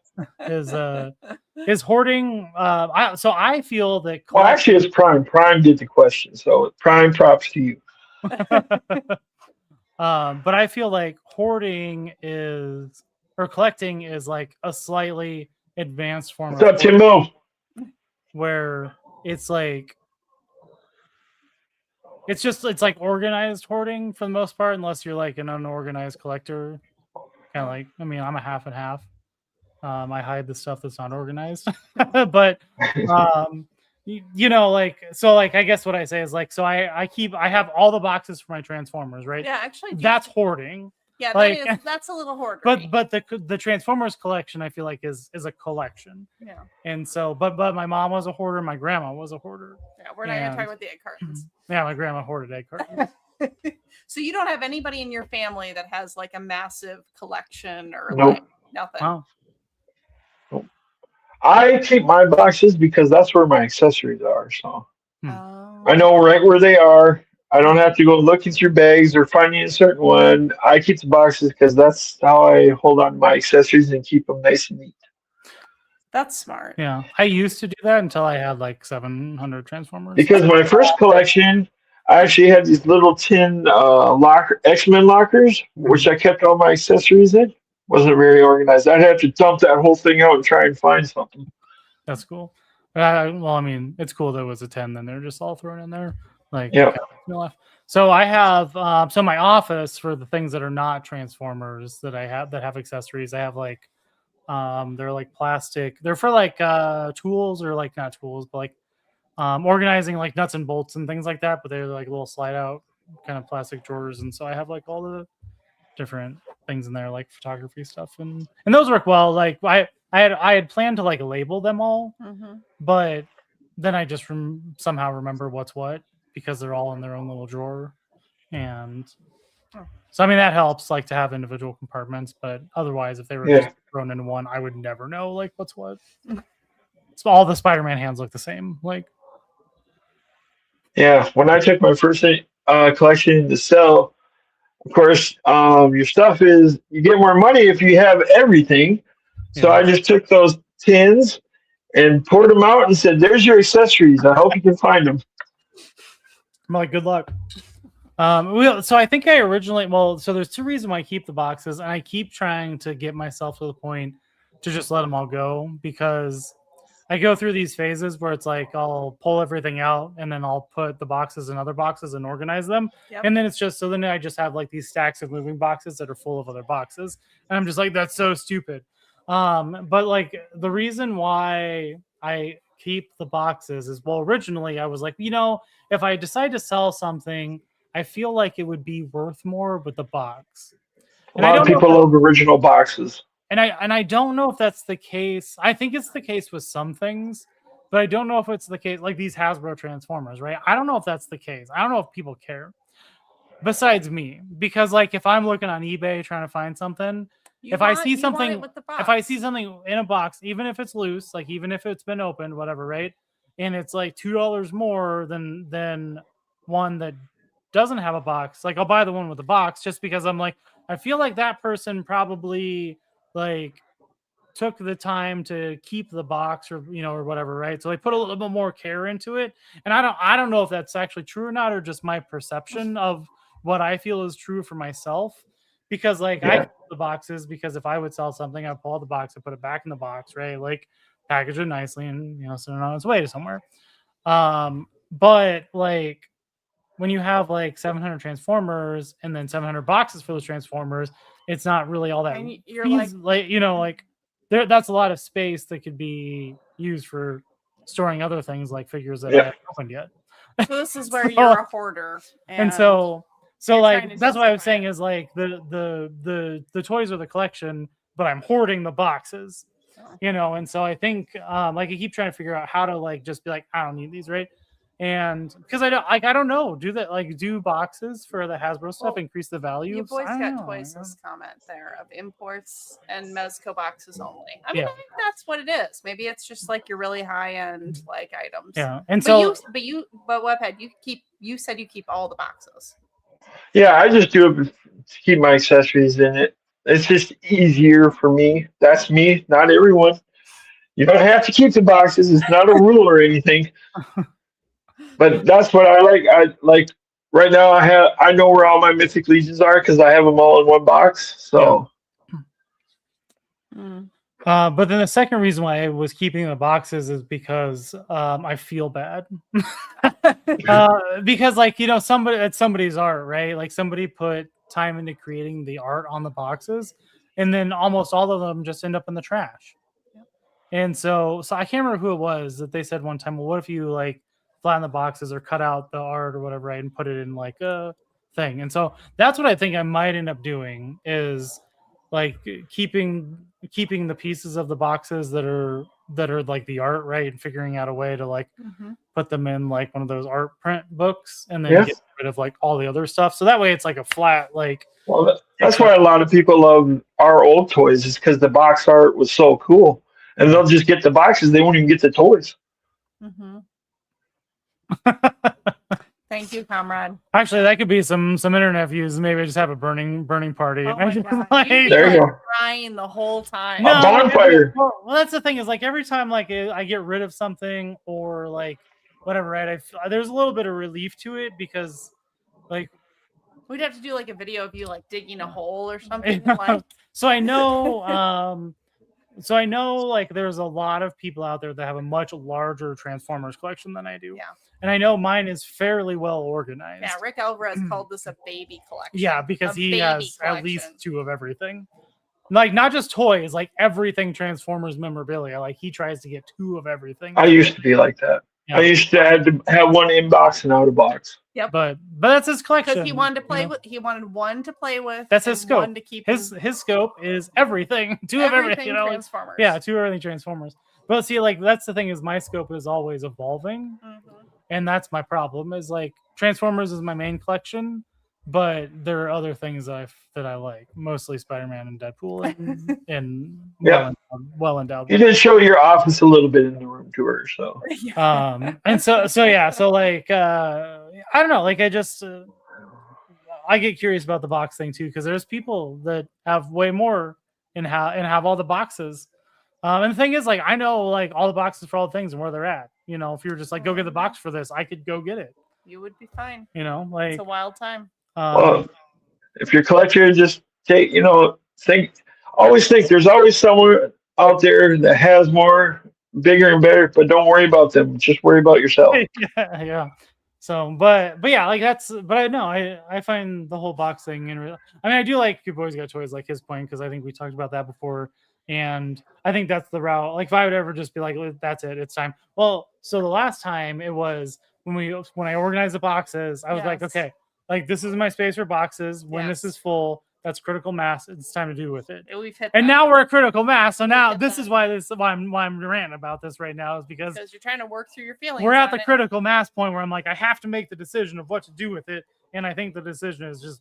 Is hoarding? So I feel that. Well, actually, it's Prime. Prime did the question, so Prime props to you. But I feel like hoarding or collecting is like a slightly advanced form. What's up, Timbo? Where it's like it's like organized hoarding for the most part, unless you're like an unorganized collector. Kind of like, I mean, I'm a half and half. I hide the stuff that's not organized, but you know, like, so like, I guess what I say is like, so I have all the boxes for my Transformers, right? Yeah, actually, that's hoarding. Yeah, like, that's a little hoarder. But the Transformers collection, I feel like is a collection. Yeah. And so, but my mom was a hoarder, my grandma was a hoarder. Yeah, we're not even talking about the egg cartons. Yeah, my grandma hoarded egg cartons. So you don't have anybody in your family that has like a massive collection or Nope. like nothing. Wow. I keep my boxes because that's where my accessories are. So I know right where they are. I don't have to go looking through bags or finding a certain one. I keep the boxes because that's how I hold on to my accessories and keep them nice and neat. That's smart. Yeah, I used to do that until I had like 700 Transformers. Because my first collection, I actually had these little tin X-Men lockers, which I kept all my accessories in. Wasn't very organized. I'd have to dump that whole thing out and try and find something. That's cool. Well, I mean, it's cool that it was a 10, then they're just all thrown in there. Like, yeah. So I have so my office for the things that are not Transformers that I have that have accessories. I have like they're like plastic. They're for like tools or like not tools, but like organizing like nuts and bolts and things like that. But they're like little slide out kind of plastic drawers, and so I have like all the different things in there, like photography stuff, and those work well. Like I had planned to like label them all, but then I just somehow remember what's what because they're all in their own little drawer, and so I mean that helps like to have individual compartments. But otherwise, if they were just thrown into one, I would never know like what's what. So all the Spider-Man hands look the same. Like, yeah, when I took my first collection to sell, of course, your stuff is you get more money if you have everything. So I just took those tins and poured them out and said, "There's your accessories. I hope you can find them." I'm like, good luck. So I think I originally, so there's two reasons why I keep the boxes, and I keep trying to get myself to the point to just let them all go, because I go through these phases where it's like I'll pull everything out and then I'll put the boxes in other boxes and organize them. And then it's just, so then I just have like these stacks of moving boxes that are full of other boxes. And I'm just like, that's so stupid. But like the reason why I keep the boxes is, well, originally I was like, you know, if I decide to sell something, I feel like it would be worth more with the box. And a lot of people love original boxes. And I don't know if that's the case. I think it's the case with some things, but I don't know if it's the case like these Hasbro Transformers, right? I don't know if that's the case. I don't know if people care besides me, because like if I'm looking on eBay trying to find something, if I see something in a box, even if it's loose, like even if it's been opened, whatever, right? And it's like $2 more than one that doesn't have a box, like I'll buy the one with the box just because I'm like, I feel like that person probably like took the time to keep the box or or whatever, right? So they put a little bit more care into it. And I don't know if that's actually true or not, or just my perception of what I feel is true for myself. Because like I keep the boxes because if I would sell something, I'd pull out the box and put it back in the box, right? Like package it nicely and send it on its way to somewhere. But like when you have like 700 Transformers and then 700 boxes for those Transformers, it's not really all that. And you're like that's a lot of space that could be used for storing other things like figures that haven't opened yet. So this is where you're a hoarder, and so like that's what I was saying is like the toys are the collection, but I'm hoarding the boxes, And so I think like I keep trying to figure out how to like just be like, I don't need these, right? And because I don't know, do boxes for the Hasbro stuff increase the value? You boys got Toys' comment there of imports and Mezco boxes only. I mean, I think that's what it is. Maybe it's just like your really high end like items. Yeah, and so but Webhead, you said you keep all the boxes. Yeah, I just do it to keep my accessories in it. It's just easier for me. That's me, not everyone. You don't have to keep the boxes. It's not a rule or anything. But that's what I like. I like right now. I know where all my Mythic Legions are because I have them all in one box. So But then the second reason why I was keeping the boxes is because I feel bad. Because like, you know, it's somebody's art, right? Like somebody put time into creating the art on the boxes, and then almost all of them just end up in the trash. Yep. And so I can't remember who it was that they said one time, well, what if you like flatten the boxes or cut out the art or whatever, right, and put it in like a thing. And so that's what I think I might end up doing is like keeping the pieces of the boxes that are like the art, right, and figuring out a way to like put them in like one of those art print books, and then get rid of like all the other stuff. So that way it's like a flat like. Well, that's why a lot of people love our old toys, is because the box art was so cool, and they'll just get the boxes; they won't even get the toys. Thank you, comrade. Actually, that could be some internet views. Maybe I just have a burning party. Oh my God. Like, there you go. Crying the whole time. No, a bonfire. Well, that's the thing is like every time like I get rid of something or like whatever, right? There's a little bit of relief to it because like we'd have to do like a video of you like digging a hole or something. Like. So I know. So I know like there's a lot of people out there that have a much larger Transformers collection than I do. Yeah. And I know mine is fairly well organized. Yeah, Rick Alvarez called this a baby collection. Yeah, because he has at least 2 of everything. Like not just toys, like everything Transformers memorabilia. Like he tries to get 2 of everything. I used to be like that. Yeah. I used to have one in box and out of box. Yep. But that's his collection. Because he wanted to play with. He wanted one to play with. That's his scope. One to keep his scope is everything. 2 of everything. You know, Transformers. Yeah, 2 of everything Transformers. But see, like that's the thing is my scope is always evolving, and that's my problem. Is like Transformers is my main collection, but there are other things that I like, mostly Spider-Man and Deadpool, and well endowed. You did show your office a little bit in the room tour, so and so yeah, so like I don't know, like I just I get curious about the box thing too, because there's people that have way more and have all the boxes. And the thing is, like, I know like all the boxes for all the things and where they're at. You know, if you're just like, go get the box for this, I could go get it. You would be fine. You know, like it's a wild time. Well, if you're a collector, just take, always think there's always someone out there that has more, bigger and better, but don't worry about them. Just worry about yourself. Yeah. So, but yeah, like but I know I find the whole box thing I do like Good Boys Got Toys, like his point, because I think we talked about that before. And I think that's the route. Like if I would ever just be like, that's it, it's time. Well, so the last time it was when I organized the boxes, I was like, okay, like this is my space for boxes. When this is full, that's critical mass. It's time to do with it. We've hit and now we're at critical mass. So now this is why I'm ranting about this right now, is because you're trying to work through your feelings. We're at the critical mass point where I'm like, I have to make the decision of what to do with it. And I think the decision is just,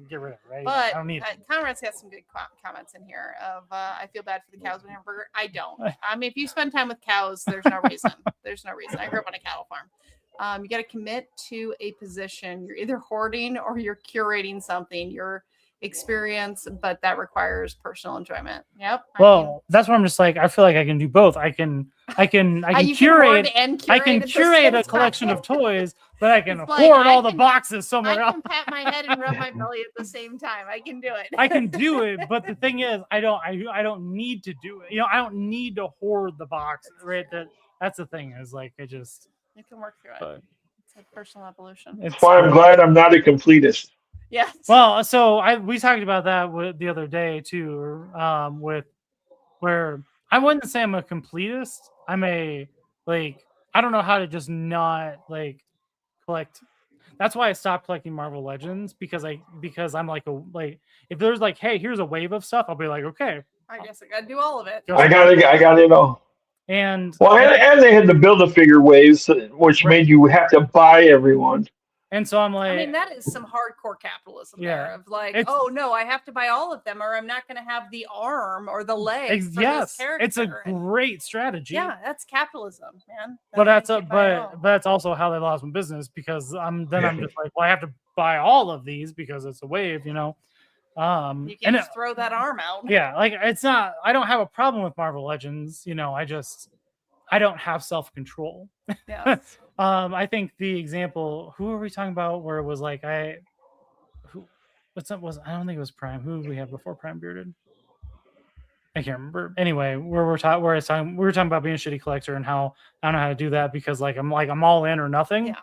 get rid of it, right? But I don't need it. Conrad's got some good comments in here of, I feel bad for the cows with hamburger. I don't. I mean, if you spend time with cows, there's no reason. There's no reason. I grew up on a cattle farm. You got to commit to a position. You're either hoarding or you're curating something. Your experience, but that requires personal enjoyment. Yep. Well, that's where I'm just like, I feel like I can do both. I can curate a collection of toys, but I can hoard all the boxes somewhere else. I can pat my head and rub my belly at the same time. I can do it. I can do it, but the thing is, I don't need to do it. I don't need to hoard the box. Right? That's the thing. Is like you can work through it. It's a personal evolution. That's why I'm glad I'm not a completist. Yes. Well, so we talked about that the other day too, with where I wouldn't say I'm a completist. I'm I don't know how to just not like collect. That's why I stopped collecting Marvel Legends, because I'm like if there's like, hey, here's a wave of stuff, I'll be like, okay, I guess I gotta do all of it. I got it all. And they had to build a figure waves, which made you have to buy everyone. And so I'm like, I mean, that is some hardcore capitalism there of like, oh no, I have to buy all of them or I'm not going to have the arm or the leg. Yes, it's a great strategy. Yeah, that's capitalism, man. But that's also how they lost my business, because I'm just like, well, I have to buy all of these because it's a wave, You can't just throw that arm out. Yeah, like it's not. I don't have a problem with Marvel Legends. I don't have self-control. Yeah. I think the example, who are we talking about, where it was like I don't think it was Prime. Who did we have before Prime Bearded? I can't remember. Anyway, we were talking about being a shitty collector and how I don't know how to do that because I'm all in or nothing. Yeah.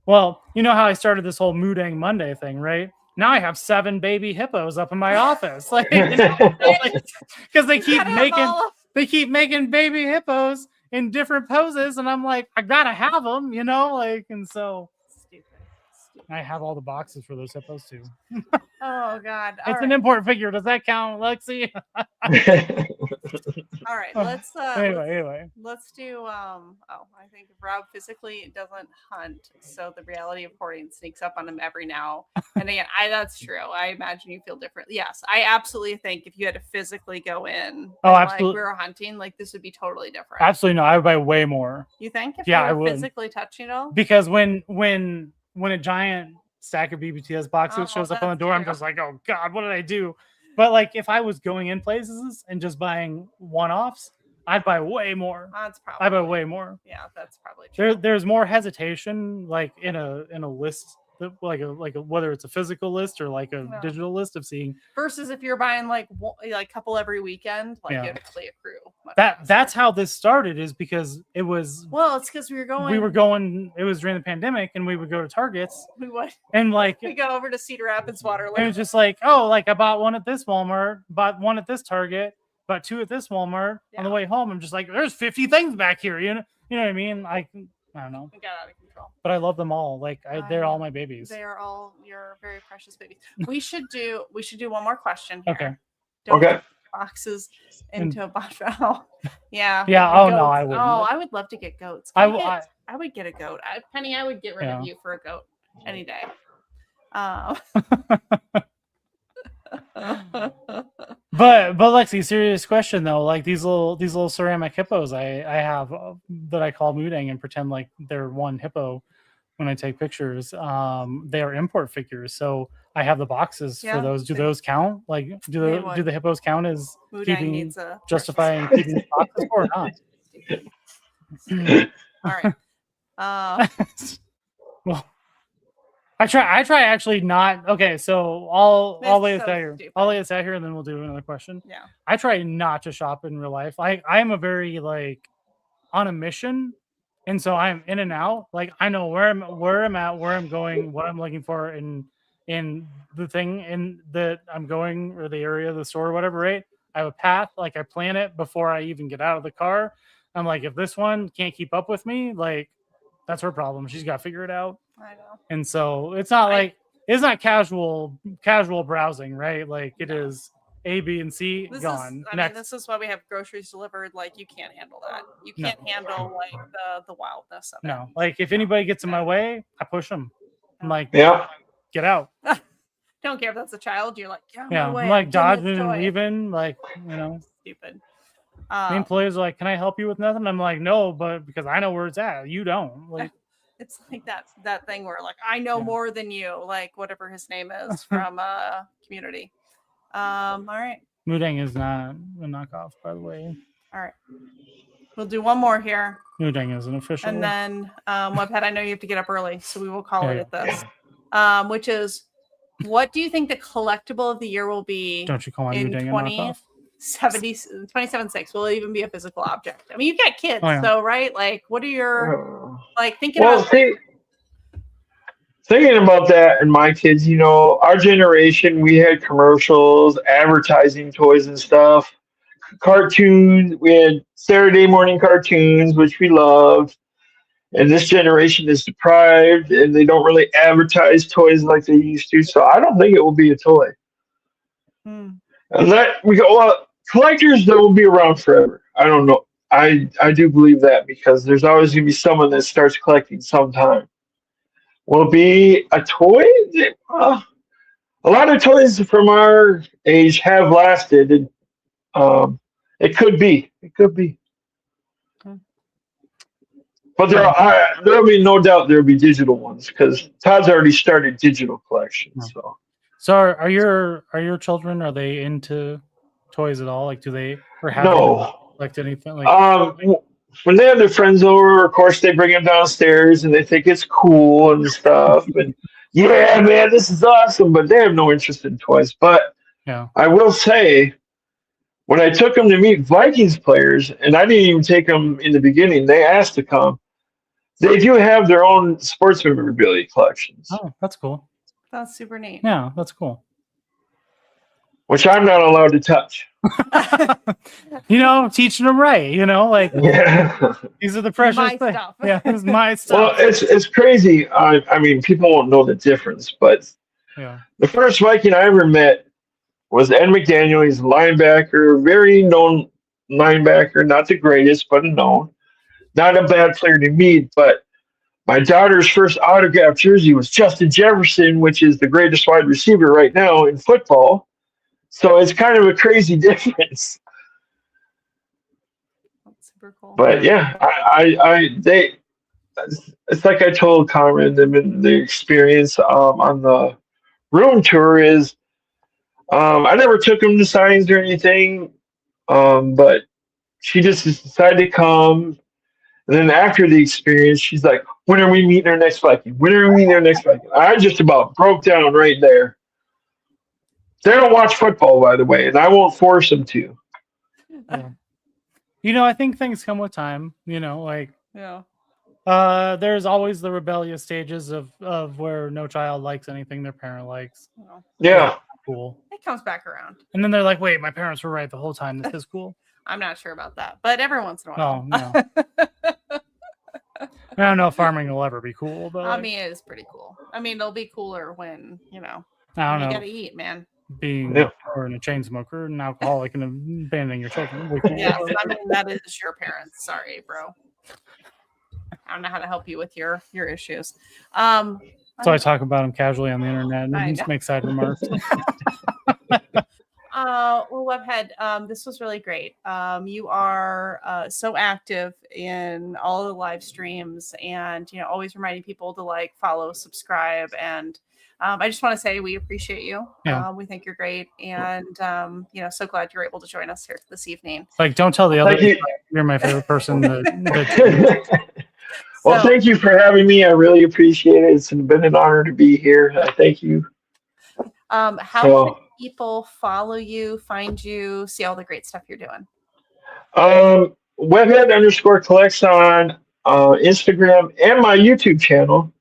Well, you know how I started this whole Moodang Monday thing, right? Now I have 7 baby hippos up in my office, because they keep making baby hippos in different poses, and I'm like, I gotta have them, and so. I have all the boxes for those hippos too. Oh God! It's an import figure. Does that count, Lexi? All right, let's anyway. Let's do I think Rob physically doesn't hunt, so the reality of hoarding sneaks up on him every now and again. That's true. I imagine you feel different. Yes, I absolutely think if you had to physically go in, absolutely, we were hunting, this would be totally different. Absolutely no. I would buy way more. You think? If you were physically touching it all? Because when a giant stack of BBTS boxes shows up on the door, I'm just like, oh God, what did I do? But if I was going in places and just buying one-offs, I'd buy way more. I'd buy way more. Yeah, that's probably true. There's more hesitation, in a list, whether it's a physical list or a digital list of seeing. Versus if you're buying a couple every weekend, you have to play a crew. That's how this started, is because it was. Well, it's because we were going. It was during the pandemic, and we would go to Targets. We would. And we go over to Cedar Rapids, Waterloo. And it was just I bought one at this Walmart, bought one at this Target, bought 2 at this Walmart. Yeah. On the way home, I'm just like, there's 50 things back here. You know what I mean? I don't know. We got out of control. But I love them all. They're all my babies. They are all your very precious babies. We should do one more question here. Okay. Okay. Boxes into a box. Oh, yeah. Yeah. Oh no, I wouldn't. Oh, I would love to get goats. I would get a goat. Penny, I would get rid of you for a goat any day. But Lexi, serious question though, these little ceramic hippos I have that I call Moodang and pretend like they're one hippo when I take pictures. They are import figures, so I have the boxes for those. Do those count? Do the hippos count as justifying keeping the boxes or not? All right. Well, I try actually not. Okay, so I'll lay it out here. I'll lay it out here, and then we'll do another question. Yeah. I try not to shop in real life. I am a very on a mission, and so I'm in and out. I know where I'm at, where I'm going, what I'm looking for, in the thing in that I'm going, or the area of the store, or whatever. Right? I have a path. I plan it before I even get out of the car. I'm like, if this one can't keep up with me, that's her problem. She's got to figure it out. I know. And so it's not it's not casual browsing, right? It is A, B, and C gone. This is why we have groceries delivered. You can't handle that. You can't handle the wildness of it. No, if anybody gets in my way, I push them. I'm like, yeah, get out. Don't care if that's a child. You're like, get out yeah, of my way. I'm like dodging and leaving, Stupid. The employees are like, can I help you with nothing? I'm like, no, but because I know where it's at. You don't. It's that thing where I know more than you, whatever his name is from Community. All right. Moodang is not a knockoff, by the way. All right. We'll do one more here. Moodang is an official. And then Webhead, I know you have to get up early, so we will call it at this. Which is, what do you think the collectible of the year will be? Don't you call my Moodang a knockoff? 27.6 will it even be a physical object? I mean, you've got kids, so right? What are your thinking about? Thinking about that, and my kids, our generation, we had commercials, advertising toys and stuff, cartoons. We had Saturday morning cartoons, which we loved. And this generation is deprived, and they don't really advertise toys like they used to. So I don't think it will be a toy. And that we go, well, collectors that will be around forever. I don't know. I do believe that, because there's always going to be someone that starts collecting sometime. Will it be a toy? A lot of toys from our age have lasted. And, it could be. It could be. But there'll be no doubt there'll be digital ones, because Todd's already started digital collections. So are your children, are they into toys at all? Do they have collect anything? When they have their friends over, of course they bring them downstairs and they think it's cool and stuff. And yeah, man, this is awesome. But they have no interest in toys. But I will say, when I took them to meet Vikings players, and I didn't even take them in the beginning, they asked to come. They do have their own sports memorabilia collections. Oh, that's cool. That's super neat. Yeah, that's cool. Which I'm not allowed to touch. Teaching them right. Yeah. These are the precious My things. stuff. Yeah, it's my stuff. Well, it's crazy. I mean, people won't know the difference, but the first Viking I ever met was Ed McDaniel. He's a linebacker, very known linebacker, not the greatest, but known. Not a bad player to meet, but my daughter's first autographed jersey was Justin Jefferson, which is the greatest wide receiver right now in football. So it's kind of a crazy difference. That's super cool. But yeah, it's like I told Carmen, the experience on the room tour is I never took them to signs or anything, but she just decided to come. And then after the experience, she's like, when are we meeting our next Viking? When are we meeting our next Viking? I just about broke down right there. They don't watch football, by the way, and I won't force them to. Yeah. I think things come with time, there's always the rebellious stages of where no child likes anything their parent likes. Yeah. Cool. It comes back around. And then they're like, wait, my parents were right the whole time. This is cool. I'm not sure about that, but every once in a while. No. I don't know if farming will ever be cool, but I mean, it is pretty cool. I mean, it'll be cooler when, I don't you know. gotta eat, man. Being or in a chain smoker, an alcoholic, and abandoning your children. Yes, I mean that is your parents. Sorry, bro. I don't know how to help you with your issues. So I talk about them casually on the internet and just make side remarks. Well, Webhead, this was really great. You are so active in all the live streams, and always reminding people to follow, subscribe, and I just want to say we appreciate you. Yeah. We think you're great, and so glad you're able to join us here this evening. Don't tell the others you're my favorite person. Well, thank you for having me. I really appreciate it. It's been an honor to be here. Thank you. How can people follow you, find you, see all the great stuff you're doing? Webhead_collects on Instagram and my YouTube channel.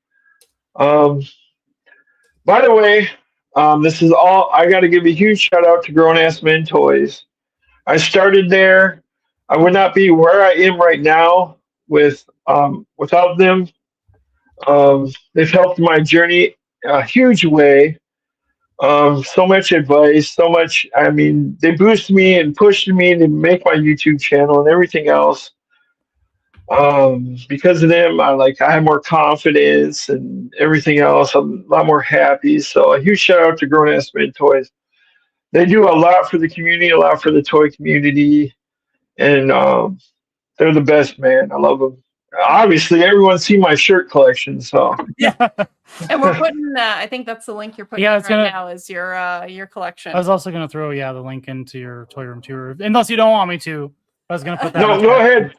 By the way, this is all. I got to give a huge shout out to Grownassmentoyz. I started there. I would not be where I am right now without them. They've helped my journey a huge way. So much advice, so much. I mean, they boosted me and pushed me to make my YouTube channel and everything else. Because of them, I have more confidence and everything else. I'm a lot more happy. So a huge shout out to Grownassmentoyz. They do a lot for the community, a lot for the toy community, and they're the best, man. I love them. Obviously, everyone's seen my shirt collection, so yeah. And we're putting. I think that's the link you're putting now is your collection. I was also going to throw the link into your toy room tour, unless you don't want me to. I was going to put that. No, go ahead.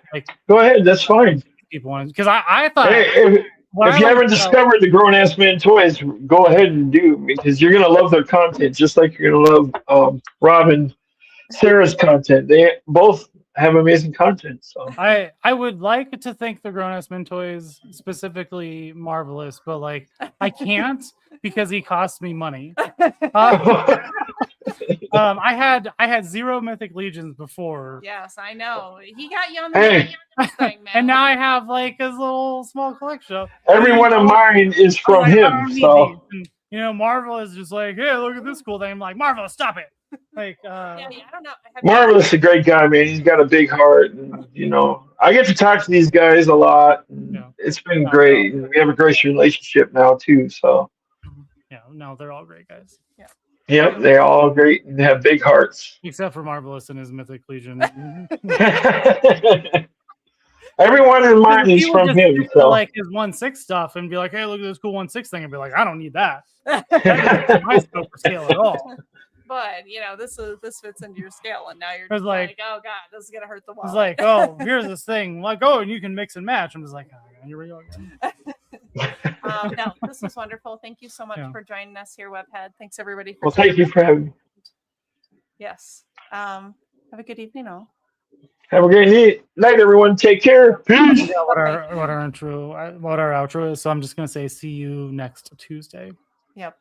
Go ahead. That's fine. People want because I thought. Hey, if you haven't discovered the Grownassmentoyz, go ahead and do, because you're going to love their content, just like you're going to love Rob and Sarah's content. They both have amazing content. So I would like to thank the Grownassmentoyz, specifically Marvelous, but I can't because he cost me money. I had 0 Mythic Legions before. Yes, I know. He got you on the thing, man. And now I have his little small collection. Every one of mine is from him. So and, Marvelous is just hey, look at this cool thing. I'm like, Marvelous, stop it. I don't know. Marvelous is a great guy, man. He's got a big heart, and I get to talk to these guys a lot. And it's been great. And we have a great relationship now too. So they're all great guys. Yeah, they're all great and have big hearts. Except for Marvelous and his Mythic Legion. Everyone in mine is from him. So his 1/6 stuff and be like, hey, look at this cool 1/6 thing, and be like, I don't need that. That doesn't my scope or scale at all. But this fits into your scale, and now you're just oh god, this is gonna hurt the wall. It's like, oh, here's this thing, and you can mix and match. I'm just like, oh, here we go again. No, this was wonderful. Thank you so much for joining us here, Webhead. Thanks everybody. Thank you for having me. Yes. Have a good evening, all. Have a great night, everyone. Take care. Peace. Yeah, what our outro is. So I'm just gonna say see you next Tuesday. Yep.